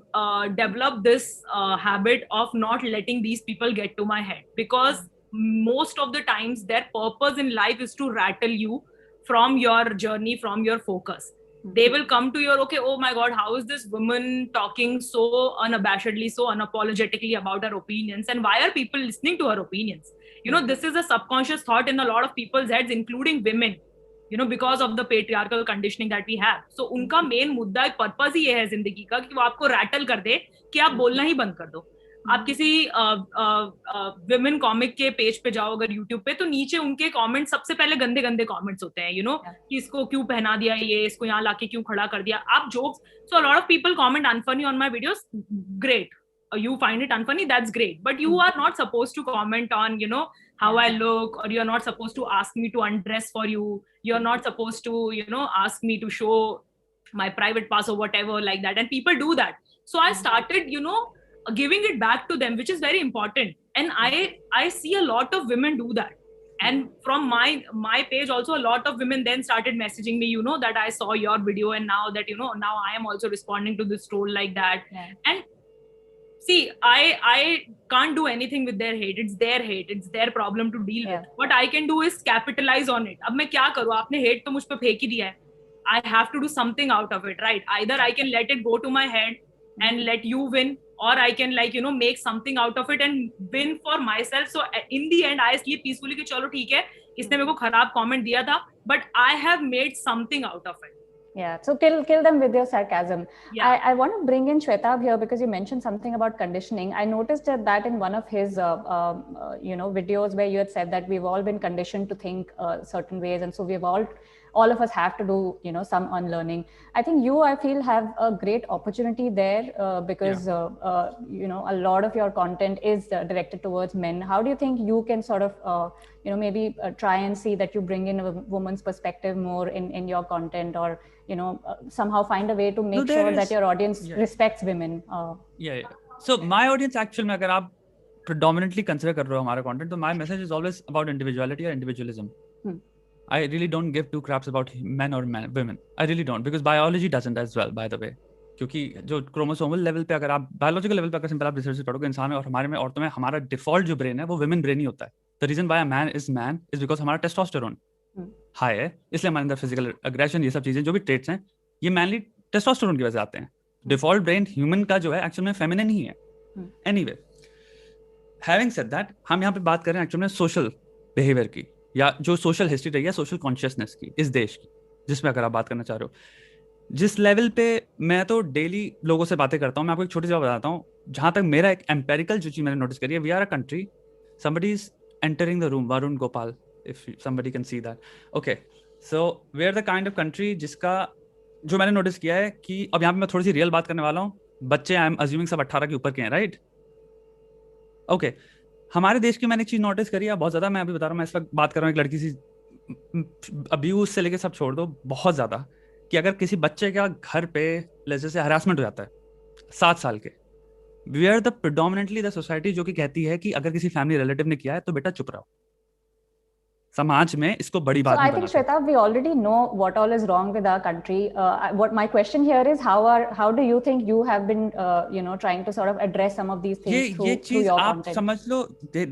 S2: developed this habit of not letting these people get to my head, because most of the times their purpose in life is to rattle you from your journey, from your focus. They will come to your, okay, oh my God, how is this woman talking so unabashedly, so unapologetically about her opinions? And why are people listening to her opinions? This is a subconscious thought in a lot of people's heads, including women, because of the patriarchal conditioning that we have. So उनका main मुद्दा, एक purpose ही ये है जिंदगी का, कि वो आपको rattle कर दे कि आप बोलना ही बंद कर दो. आप किसी विमेन कॉमिक के पेज पे जाओ अगर यूट्यूब पे, तो नीचे उनके कमेंट सबसे पहले गंदे गंदे कमेंट्स होते हैं, कि इसको क्यों पहना दिया, ये इसको यहाँ लाके क्यों खड़ा कर दिया, आप jokes. So a lot of people comment unfunny on my videos. Great, you find it unfunny, that's great, but you are not supposed to comment on how I look, or you're not supposed to ask me to undress for you, you're not supposed to ask me to show my private parts or whatever like that. And people do that. So I started giving it back to them, which is very important. And I see a lot of women do that. And from my page also, a lot of women then started messaging me, that I saw your video, and now that now I am also responding to this troll like that. And see, I can't do anything with their hate. It's their hate. It's their problem to deal with. What I can do is capitalize on it. अब मैं क्या करूँ? आपने hate तो मुझ पे फेंक ही दिया है. I have to do something out of it, right? Either I can let it go to my head and let you win, or I can make something out of it and win for myself. So in the end, I sleep peacefully कि चलो ठीक है, इसने मेरे को खराब comment दिया था, but I have made something out of it.
S5: Yeah, so kill them with your sarcasm. Yeah. I want to bring in Shwetabh here, because you mentioned something about conditioning. I noticed that in one of his videos where you had said that we've all been conditioned to think certain ways, and so we've all of us have to do some unlearning. I think I feel have a great opportunity there because a lot of your content is directed towards men. How do you think you can sort of maybe try and see that you bring in a woman's perspective more in your content, or somehow find a way to make sure that your audience respects women?
S4: So my audience actually, अगर आप predominantly consider कर रहे हो हमारा content, तो my message is always about individuality or individualism. I really don't give two craps about men or women. I really don't, because biology doesn't as well, by the way. क्योंकि जो chromosomal level पे अगर आप biological level पे अगर simple आप research पढ़ोगे, इंसान में और हमारे में औरतों में हमारा डिफॉल्ट जो ब्रेन है वो विमेन ब्रेन ही होता है. The reason why a man is because हमारा टेस्टोस्टेरोन हाई है, इसलिए हमारे अंदर फिजिकल एग्रेशन, ये सब चीजें जो भी ट्रेट्स हैं, ये मैनली टेस्टोस्टेरोन की वजह से आते हैं. डिफॉल्ट ब्रेन ह्यूमन का जो है एक्चुअल में फेमिनिन ही है. एनीवे, हैविंग सेड दैट, हम यहाँ पे बात कर रहे हैं एक्चुअल में सोशल बिहेवियर की, या जो सोशल हिस्ट्री रही है सोशल कॉन्शियसनेस की इस देश की, जिसमें अगर आप बात करना चाह रहे हो. जिस लेवल पे मैं तो डेली लोगों से बातें करता हूँ, मैं आपको एक छोटी सी बात बताता हूँ. जहाँ तक मेरा एक एम्पेरिकल जो चीज मैंने नोटिस करी है, we are a country, somebody is entering the room, Varun Gopal, if somebody can see that. Okay, so we are the kind of country जिसका जो मैंने नोटिस किया है कि अब यहाँ पे मैं थोड़ी सी रियल बात करने वाला हूँ. बच्चे आई एम अज्यूमिंग सब 18 के ऊपर के हैं, राइट? ओके, हमारे देश की मैंने एक चीज नोटिस करी है बहुत ज्यादा. मैं अभी बता रहा हूँ, मैं इस वक्त बात कर रहा हूँ एक लड़की सी, अब्यूज से लेके सब छोड़ दो, बहुत ज्यादा, कि अगर किसी बच्चे का घर पे जैसे हरासमेंट हो जाता है 7 साल के, we are the predominantly the society जो कि कहती है कि अगर किसी फैमिली रिलेटिव ने किया है तो बेटा चुप रहो. समाज में इसको बड़ी बात नहीं बनाते. I think
S5: Shwetabh, we already know what all is wrong with our country. What my question here is, how do you think you have been trying to sort of address some of these things through your content?
S4: आप समझ लो,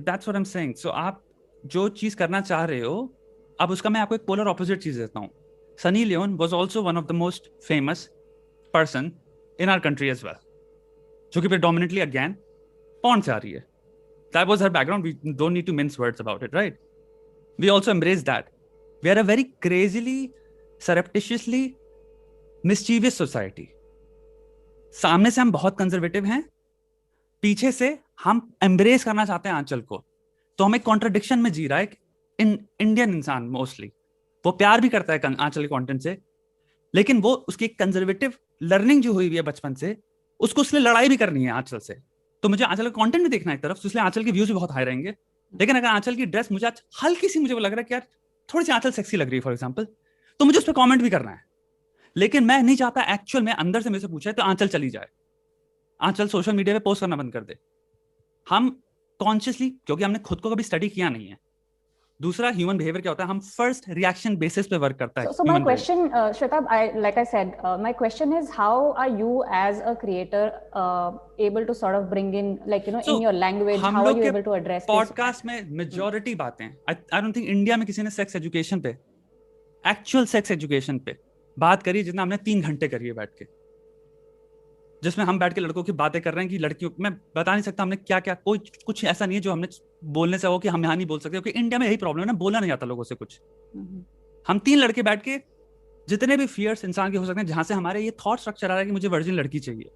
S4: that's what I'm saying. So आप जो चीज करना चाह रहे हो, अब उसका मैं आपको एक पोलर ऑपोजिट चीज देता हूँ. Sunny Leone was also one of the most famous person in our country as well, जो कि predominantly again porn से आ रही है. That was her background. We don't need to mince words about it, right? We also embrace that. We are a very crazily, surreptitiously mischievous society. सामने से हम बहुत conservative हैं, पीछे से हम एम्ब्रेस करना चाहते हैं आंचल को. तो हम एक कॉन्ट्रडिक्शन में जी रहा है. इंडियन इंसान मोस्टली वो प्यार भी करता है आंचल के कंटेंट से, लेकिन वो उसकी कंजर्वेटिव लर्निंग जो हुई है बचपन से, उसको उसने लड़ाई भी करनी है आंचल से. तो मुझे आंचल का कंटेंट भी देखना है एक तरफ, तो इसलिए आंचल के व्यूज भी बहुत हाई रहेंगे. लेकिन अगर आंचल की ड्रेस मुझे आज हल्की सी, मुझे वो लग रहा है कि यार थोड़ी सी आंचल सेक्सी लग रही है फॉर एग्जांपल, तो मुझे उस पर कॉमेंट भी करना है, लेकिन मैं नहीं चाहता एक्चुअल में अंदर से मेरे से पूछा है तो आंचल चली जाए, आंचल सोशल मीडिया पे पोस्ट करना बंद कर दे। हम कॉन्शियसली, क्योंकि हमने खुद को कभी स्टडी किया नहीं है। दूसरा, ह्यूमन बिहेवियर क्या होता है, हम फर्स्ट रिएक्शन बेसिस पे वर्क करता है।
S5: So my question, Shwetab, like I said, my question is, how are you as a creator able to sort of bring in, like, you know, in your language, how are you able to address this?
S4: Podcast में majority बातें, आई don't think India में किसी ने sex education पे, actual sex education पे बात करी जितना हमने 3 घंटे करी है बैठ के, जिसमें हम बैठ के लड़कों की बातें कर रहे हैं कि लड़कियों, मैं बता नहीं सकता हमने क्या क्या, कोई कुछ ऐसा नहीं है जो हमने बोलने से हो कि हम यहाँ नहीं बोल सकते, क्योंकि इंडिया में यही प्रॉब्लम है ना, बोला नहीं जाता लोगों से कुछ। हम 3 लड़के बैठ के जितने भी फियर्स इंसान के हो सकते हैं, जहां से हमारे ये थॉट स्ट्रक्चर आ रहा है कि मुझे वर्जिन लड़की चाहिए,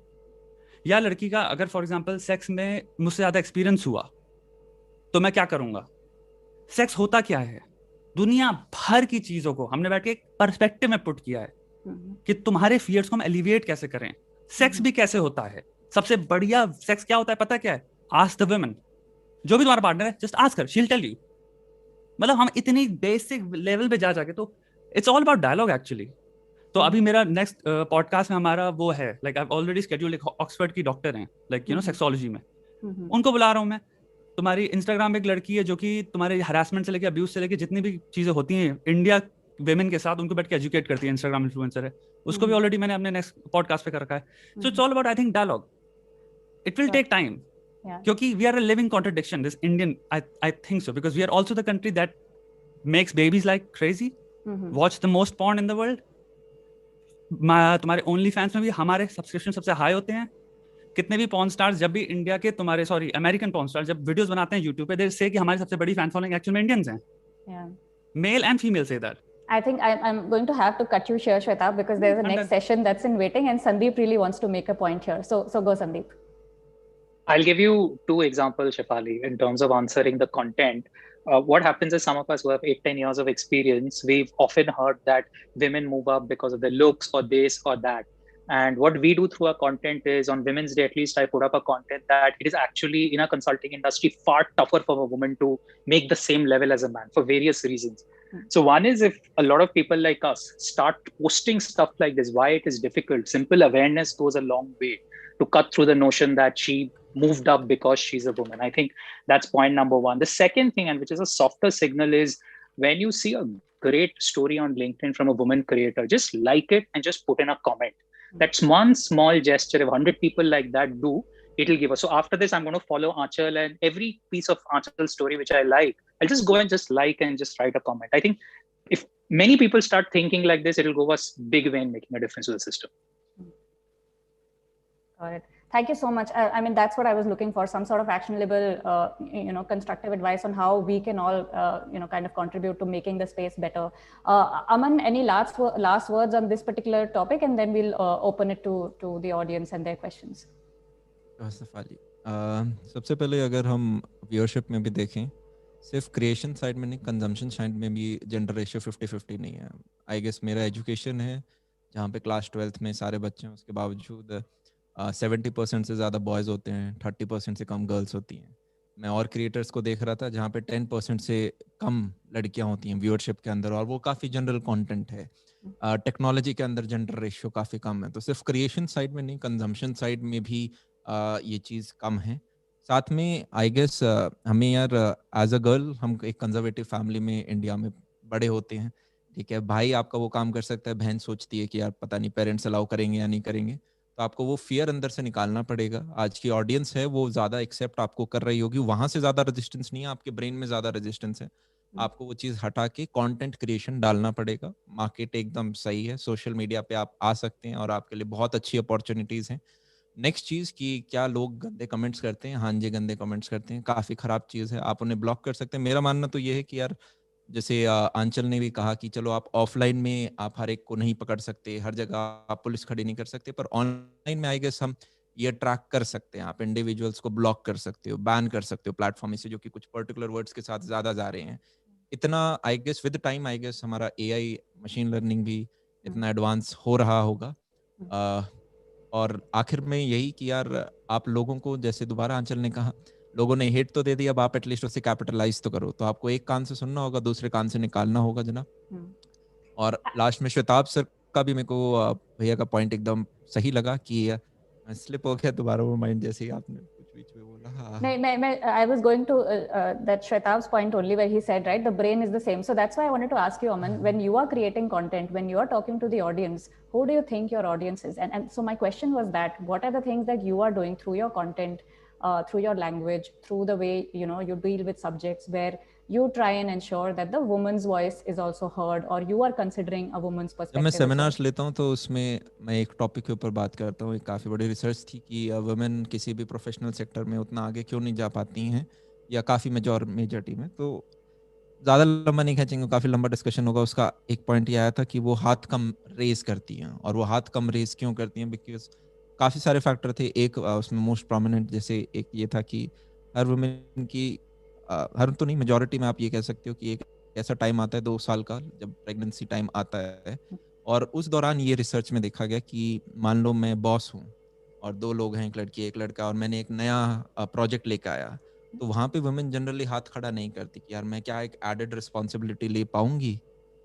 S4: या लड़की का अगर फॉर एग्जांपल सेक्स में मुझसे ज्यादा एक्सपीरियंस हुआ तो मैं क्या करूंगा, सेक्स होता क्या है, दुनिया भर की चीजों को हमने बैठ के एक पर्सपेक्टिव में पुट किया है कि तुम्हारे फियर्स को हम एलिविएट कैसे करें, सेक्स भी कैसे होता है, सबसे बढ़िया सेक्स क्या होता है पता क्या है, आस्क द वुमन, जो भी तुम्हारा पार्टनर है just ask her, she will tell you. मतलब हम इतनी बेसिक लेवल पे जा जाके, तो it's all about dialogue actually. तो अभी मेरा नेक्स्ट पॉडकास्ट में हमारा वो है, like I have already scheduled, एक ऑक्सफोर्ड की डॉक्टर हैं, लाइक यू नो सेक्सोलॉजी में, उनको बुला रहा हूँ मैं। तुम्हारी इंस्टाग्राम पे एक लड़की है जो कि तुम्हारे हरासमेंट से लेके अब्यूज से लेके जितनी भी चीजें होती हैं इंडिया वेमेन के साथ, उनको बैठ के एजुकेट करती है, इंस्टाग्राम इन्फ्लुएंसर है, उसको भी ऑलरेडी मैंने अपने नेक्स्ट पॉडकास्ट पे कर रखा है। So it's all about, I think, dialogue. It will take time, क्योंकि we are a living contradiction, this Indian, I think so, because we are also the country that makes babies like crazy, watch the most porn in the world. तुम्हारे OnlyFans में भी हमारे subscription सबसे high होते हैं। कितने भी porn stars जब भी इंडिया के तुम्हारे अमेरिकन पॉर्न स्टार्स जब वीडियोस बनाते हैं यूट्यूब पे, दे से कि हमारी सबसे बड़ी फैन फॉलोइंग एक्चुअल में इंडियंस हैं, male and female say that.
S5: I think I'm going to have to cut you here, Shweta, because there's a next session that's in waiting, and Sandeep really wants to make a point here. So go, Sandeep.
S7: I'll give you 2 examples, Shefali, in terms of answering the content. What happens is some of us who have 8-10 years of experience, we've often heard that women move up because of their looks or this or that. And what we do through our content is, on Women's Day at least, I put up a content that it is actually, in a consulting industry, far tougher for a woman to make the same level as a man for various reasons. So one is, if a lot of people like us start posting stuff like this, why it is difficult, simple awareness goes a long way to cut through the notion that she moved up because she's a woman. I think that's point number 1. The second thing, and which is a softer signal, is when you see a great story on LinkedIn from a woman creator, just like it and just put in a comment. That's one small gesture. If 100 people like that do, it'll give us. So after this, I'm going to follow Aanchal, and every piece of Aanchal's story which I like, I'll just go and just like and just write a comment. I think if many people start thinking like this, it'll go a big way in making a difference to the system.
S5: Got it. Thank you so much. I mean, that's what I was looking for, some sort of actionable, constructive advice on how we can all, kind of contribute to making the space better. Aman, any last words on this particular topic, and then we'll open it to the audience and their questions.
S8: सबसे पहले अगर हम viewership में भी देखें, सिर्फ creation side में नहीं, कंजम्पशन साइड में भी जेंडर रेशियो 50-50 नहीं है। आई गेस मेरा एजुकेशन है जहाँ पे क्लास 12th में सारे बच्चे हैं, उसके बावजूद 70% से ज़्यादा बॉयज़ होते हैं, 30% से कम गर्ल्स होती हैं। मैं और क्रिएटर्स को देख रहा था जहाँ पे 10% से कम लड़कियाँ होती हैं व्यूअरशिप के अंदर, और वो काफ़ी जनरल कंटेंट है। टेक्नोलॉजी के अंदर जेंडर रेशियो काफ़ी कम है। तो सिर्फ क्रिएशन साइड में नहीं, कंजम्पशन साइड में भी ये चीज़ कम है। साथ में आई गेस हमें यार एज अ गर्ल, हम एक कंजर्वेटिव फैमिली में इंडिया में बड़े होते हैं, ठीक है। भाई आपका वो काम कर सकता है, बहन सोचती है कि यार पता नहीं पेरेंट्स अलाउ करेंगे या नहीं करेंगे, तो आपको वो फियर अंदर से निकालना पड़ेगा। आज की ऑडियंस है वो ज़्यादा एक्सेप्ट आपको कर रही होगी, वहाँ से ज़्यादा रेजिस्टेंस नहीं है, आपके ब्रेन में ज़्यादा रेजिस्टेंस है। आपको वो चीज़ हटा के कंटेंट क्रिएशन डालना पड़ेगा। मार्केट एकदम सही है, सोशल मीडिया पे आप आ सकते हैं और आपके लिए बहुत अच्छी अपॉर्चुनिटीज़ हैं। नेक्स्ट चीज़ कि क्या लोग गंदे कमेंट्स करते हैं, हाँ जी गंदे कमेंट्स करते हैं, काफ़ी ख़राब चीज़ है, आप उन्हें ब्लॉक कर सकते हैं। मेरा मानना तो ये है कि यार जैसे आंचल ने भी कहा कि चलो आप ऑफलाइन में आप हर एक को नहीं पकड़ सकते, हर जगह आप पुलिस खड़ी नहीं कर सकते, पर ऑनलाइन में आई गेस हम ये ट्रैक कर सकते हैं। आप इंडिविजुअल्स को ब्लॉक कर सकते हो, बैन कर सकते हो प्लेटफॉर्म से, जो कि कुछ पर्टिकुलर वर्ड्स के साथ ज़्यादा जा रहे हैं। इतना I guess with time I guess हमारा AI मशीन लर्निंग भी इतना एडवांस हो रहा होगा। और आखिर में यही कि यार आप लोगों को, जैसे दोबारा आंचल ने कहा, लोगों ने हेट तो दे दिया, अब आप एटलीस्ट उसे कैपिटलाइज तो करो। तो आपको एक कान से सुनना होगा, दूसरे कान से निकालना होगा जनाब। और लास्ट में श्वेताब सर का भी मेरे को भैया का पॉइंट एकदम सही लगा कि स्लिप हो गया दोबारा वो माइंड, जैसे ही आपने कुछ बीच में बोला.
S5: I was going to that Shwetab's point only, where he said, right, the brain is the same. So that's why I wanted to ask you, Aman, when you are creating content, when you are talking to the audience, who do you think your audience is? And so my question was that, what are the things that you are doing through your content, through your language, through the way, you know, you deal with subjects, where you try and ensure that the woman's voice is also heard, or you are considering a woman's
S8: जब मैं
S5: perspective as well?
S8: Seminars लेता हूँ तो उसमें मैं एक topic के ऊपर बात करता हूँ. एक काफ़ी बड़ी रिसर्च थी कि वुमेन किसी भी प्रोफेशनल सेक्टर में उतना आगे क्यों नहीं जा पाती हैं, या काफ़ी मेजॉरिटी में. तो ज़्यादा लंबा नहीं खींचेंगे, काफ़ी लंबा डिस्कशन होगा. उसका एक पॉइंट ये आया था कि वो हाथ कम रेज करती हैं. और वो हाथ कम रेज क्यों करती हैं? बिकॉज काफ़ी सारे फैक्टर थे. एक उसमें मोस्ट प्रोमिनेंट जैसे एक ये था कि हर वुमेन की हर तो नहीं, मेजॉरिटी में आप ये कह सकते हो कि एक ऐसा टाइम आता है 2 साल का, जब प्रेगनेंसी टाइम आता है, और उस दौरान ये रिसर्च में देखा गया कि मान लो मैं बॉस हूँ और 2 लोग हैं, एक लड़की एक लड़का, और मैंने एक नया प्रोजेक्ट लेकर आया, तो वहाँ पे वुमेन जनरली हाथ खड़ा नहीं करती कि यार मैं क्या एक एडेड रिस्पॉन्सिबिलिटी ले पाऊंगी.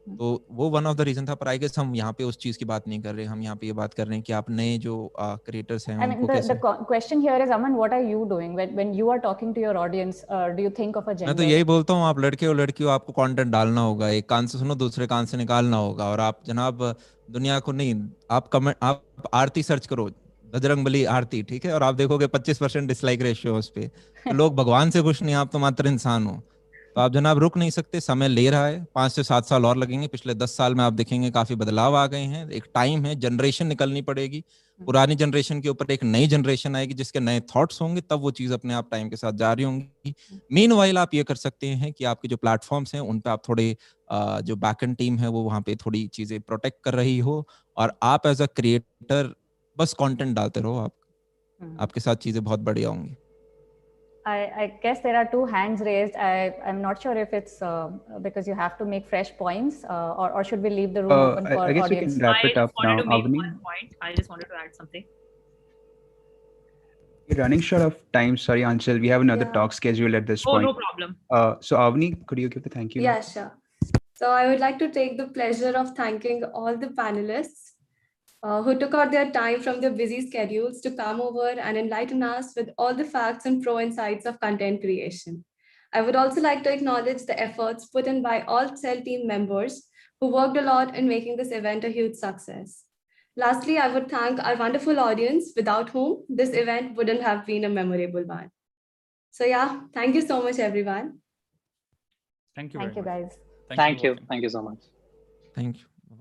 S8: तो वो वन ऑफ द रीजन था. पर आई गेस हम यहाँ पे उस चीज की बात नहीं कर रहे, हम यहाँ पे ये बात कर रहे हैं कि आप नए जो क्रिएटर्स हैं
S5: I mean,
S8: उनको कैसे.
S5: the question here is, Aman, what are you doing when you are talking to your audience? Do you think of a gender?
S8: मैं तो यही बोलता हूँ, आप लड़के हो लड़की हो, आपको कंटेंट डालना होगा. एक कान से सुनो, दूसरे कान से निकालना होगा. और आप जनाब दुनिया को नहीं, आप कमेंट, आप आरती सर्च करो, बजरंगबली आरती, ठीक है, और आप देखोगे 25% डिसलाइक रेशियो उस पे. तो लोग भगवान से खुश नहीं, आप तो मात्र इंसान हो. तो आप जनाब रुक नहीं सकते, समय ले रहा है. 5 से 7 साल और लगेंगे. पिछले 10 साल में आप देखेंगे काफी बदलाव आ गए हैं. एक टाइम है, जनरेशन निकलनी पड़ेगी. पुरानी जनरेशन के ऊपर एक नई जनरेशन आएगी जिसके नए थॉट्स होंगे, तब वो चीज अपने आप टाइम के साथ जारी होंगी. मीनवाइल आप ये कर सकते हैं कि आपके जो प्लेटफॉर्म्स हैं उन पे आप थोड़े जो बैकएंड टीम है वो वहाँ पे थोड़ी चीजें प्रोटेक्ट कर रही हो, और आप एज अ क्रिएटर बस कंटेंट डालते रहो. आपके साथ चीजें बहुत बढ़िया होंगी.
S5: I guess there are 2 hands raised. I'm not sure if it's because you have to make fresh points, or should we leave the room open for
S6: I guess we
S5: audience?
S6: can wrap it
S2: I
S6: up
S2: just wanted
S6: now.
S2: to make
S6: Avni,
S2: one point. I just wanted to add something.
S6: we're running short of time. Sorry, Anshul. We have another
S1: Yeah.
S6: talk scheduled at this
S2: Oh,
S6: point.
S2: no problem.
S6: So Avni, could you give the thank you?
S1: Yeah, sure. So I would like to take the pleasure of thanking all the panelists who took out their time from their busy schedules to come over and enlighten us with all the facts and pro insights of content creation. I would also like to acknowledge the efforts put in by all Cell team members who worked a lot in making this event a huge success. Lastly, I would thank our wonderful audience, without whom this event wouldn't have been a memorable one. So yeah, thank you so much, everyone.
S4: Thank you.
S5: Thank you,
S4: very much.
S5: guys.
S7: Thank you.
S4: all.
S7: Thank you so much.
S8: Thank you.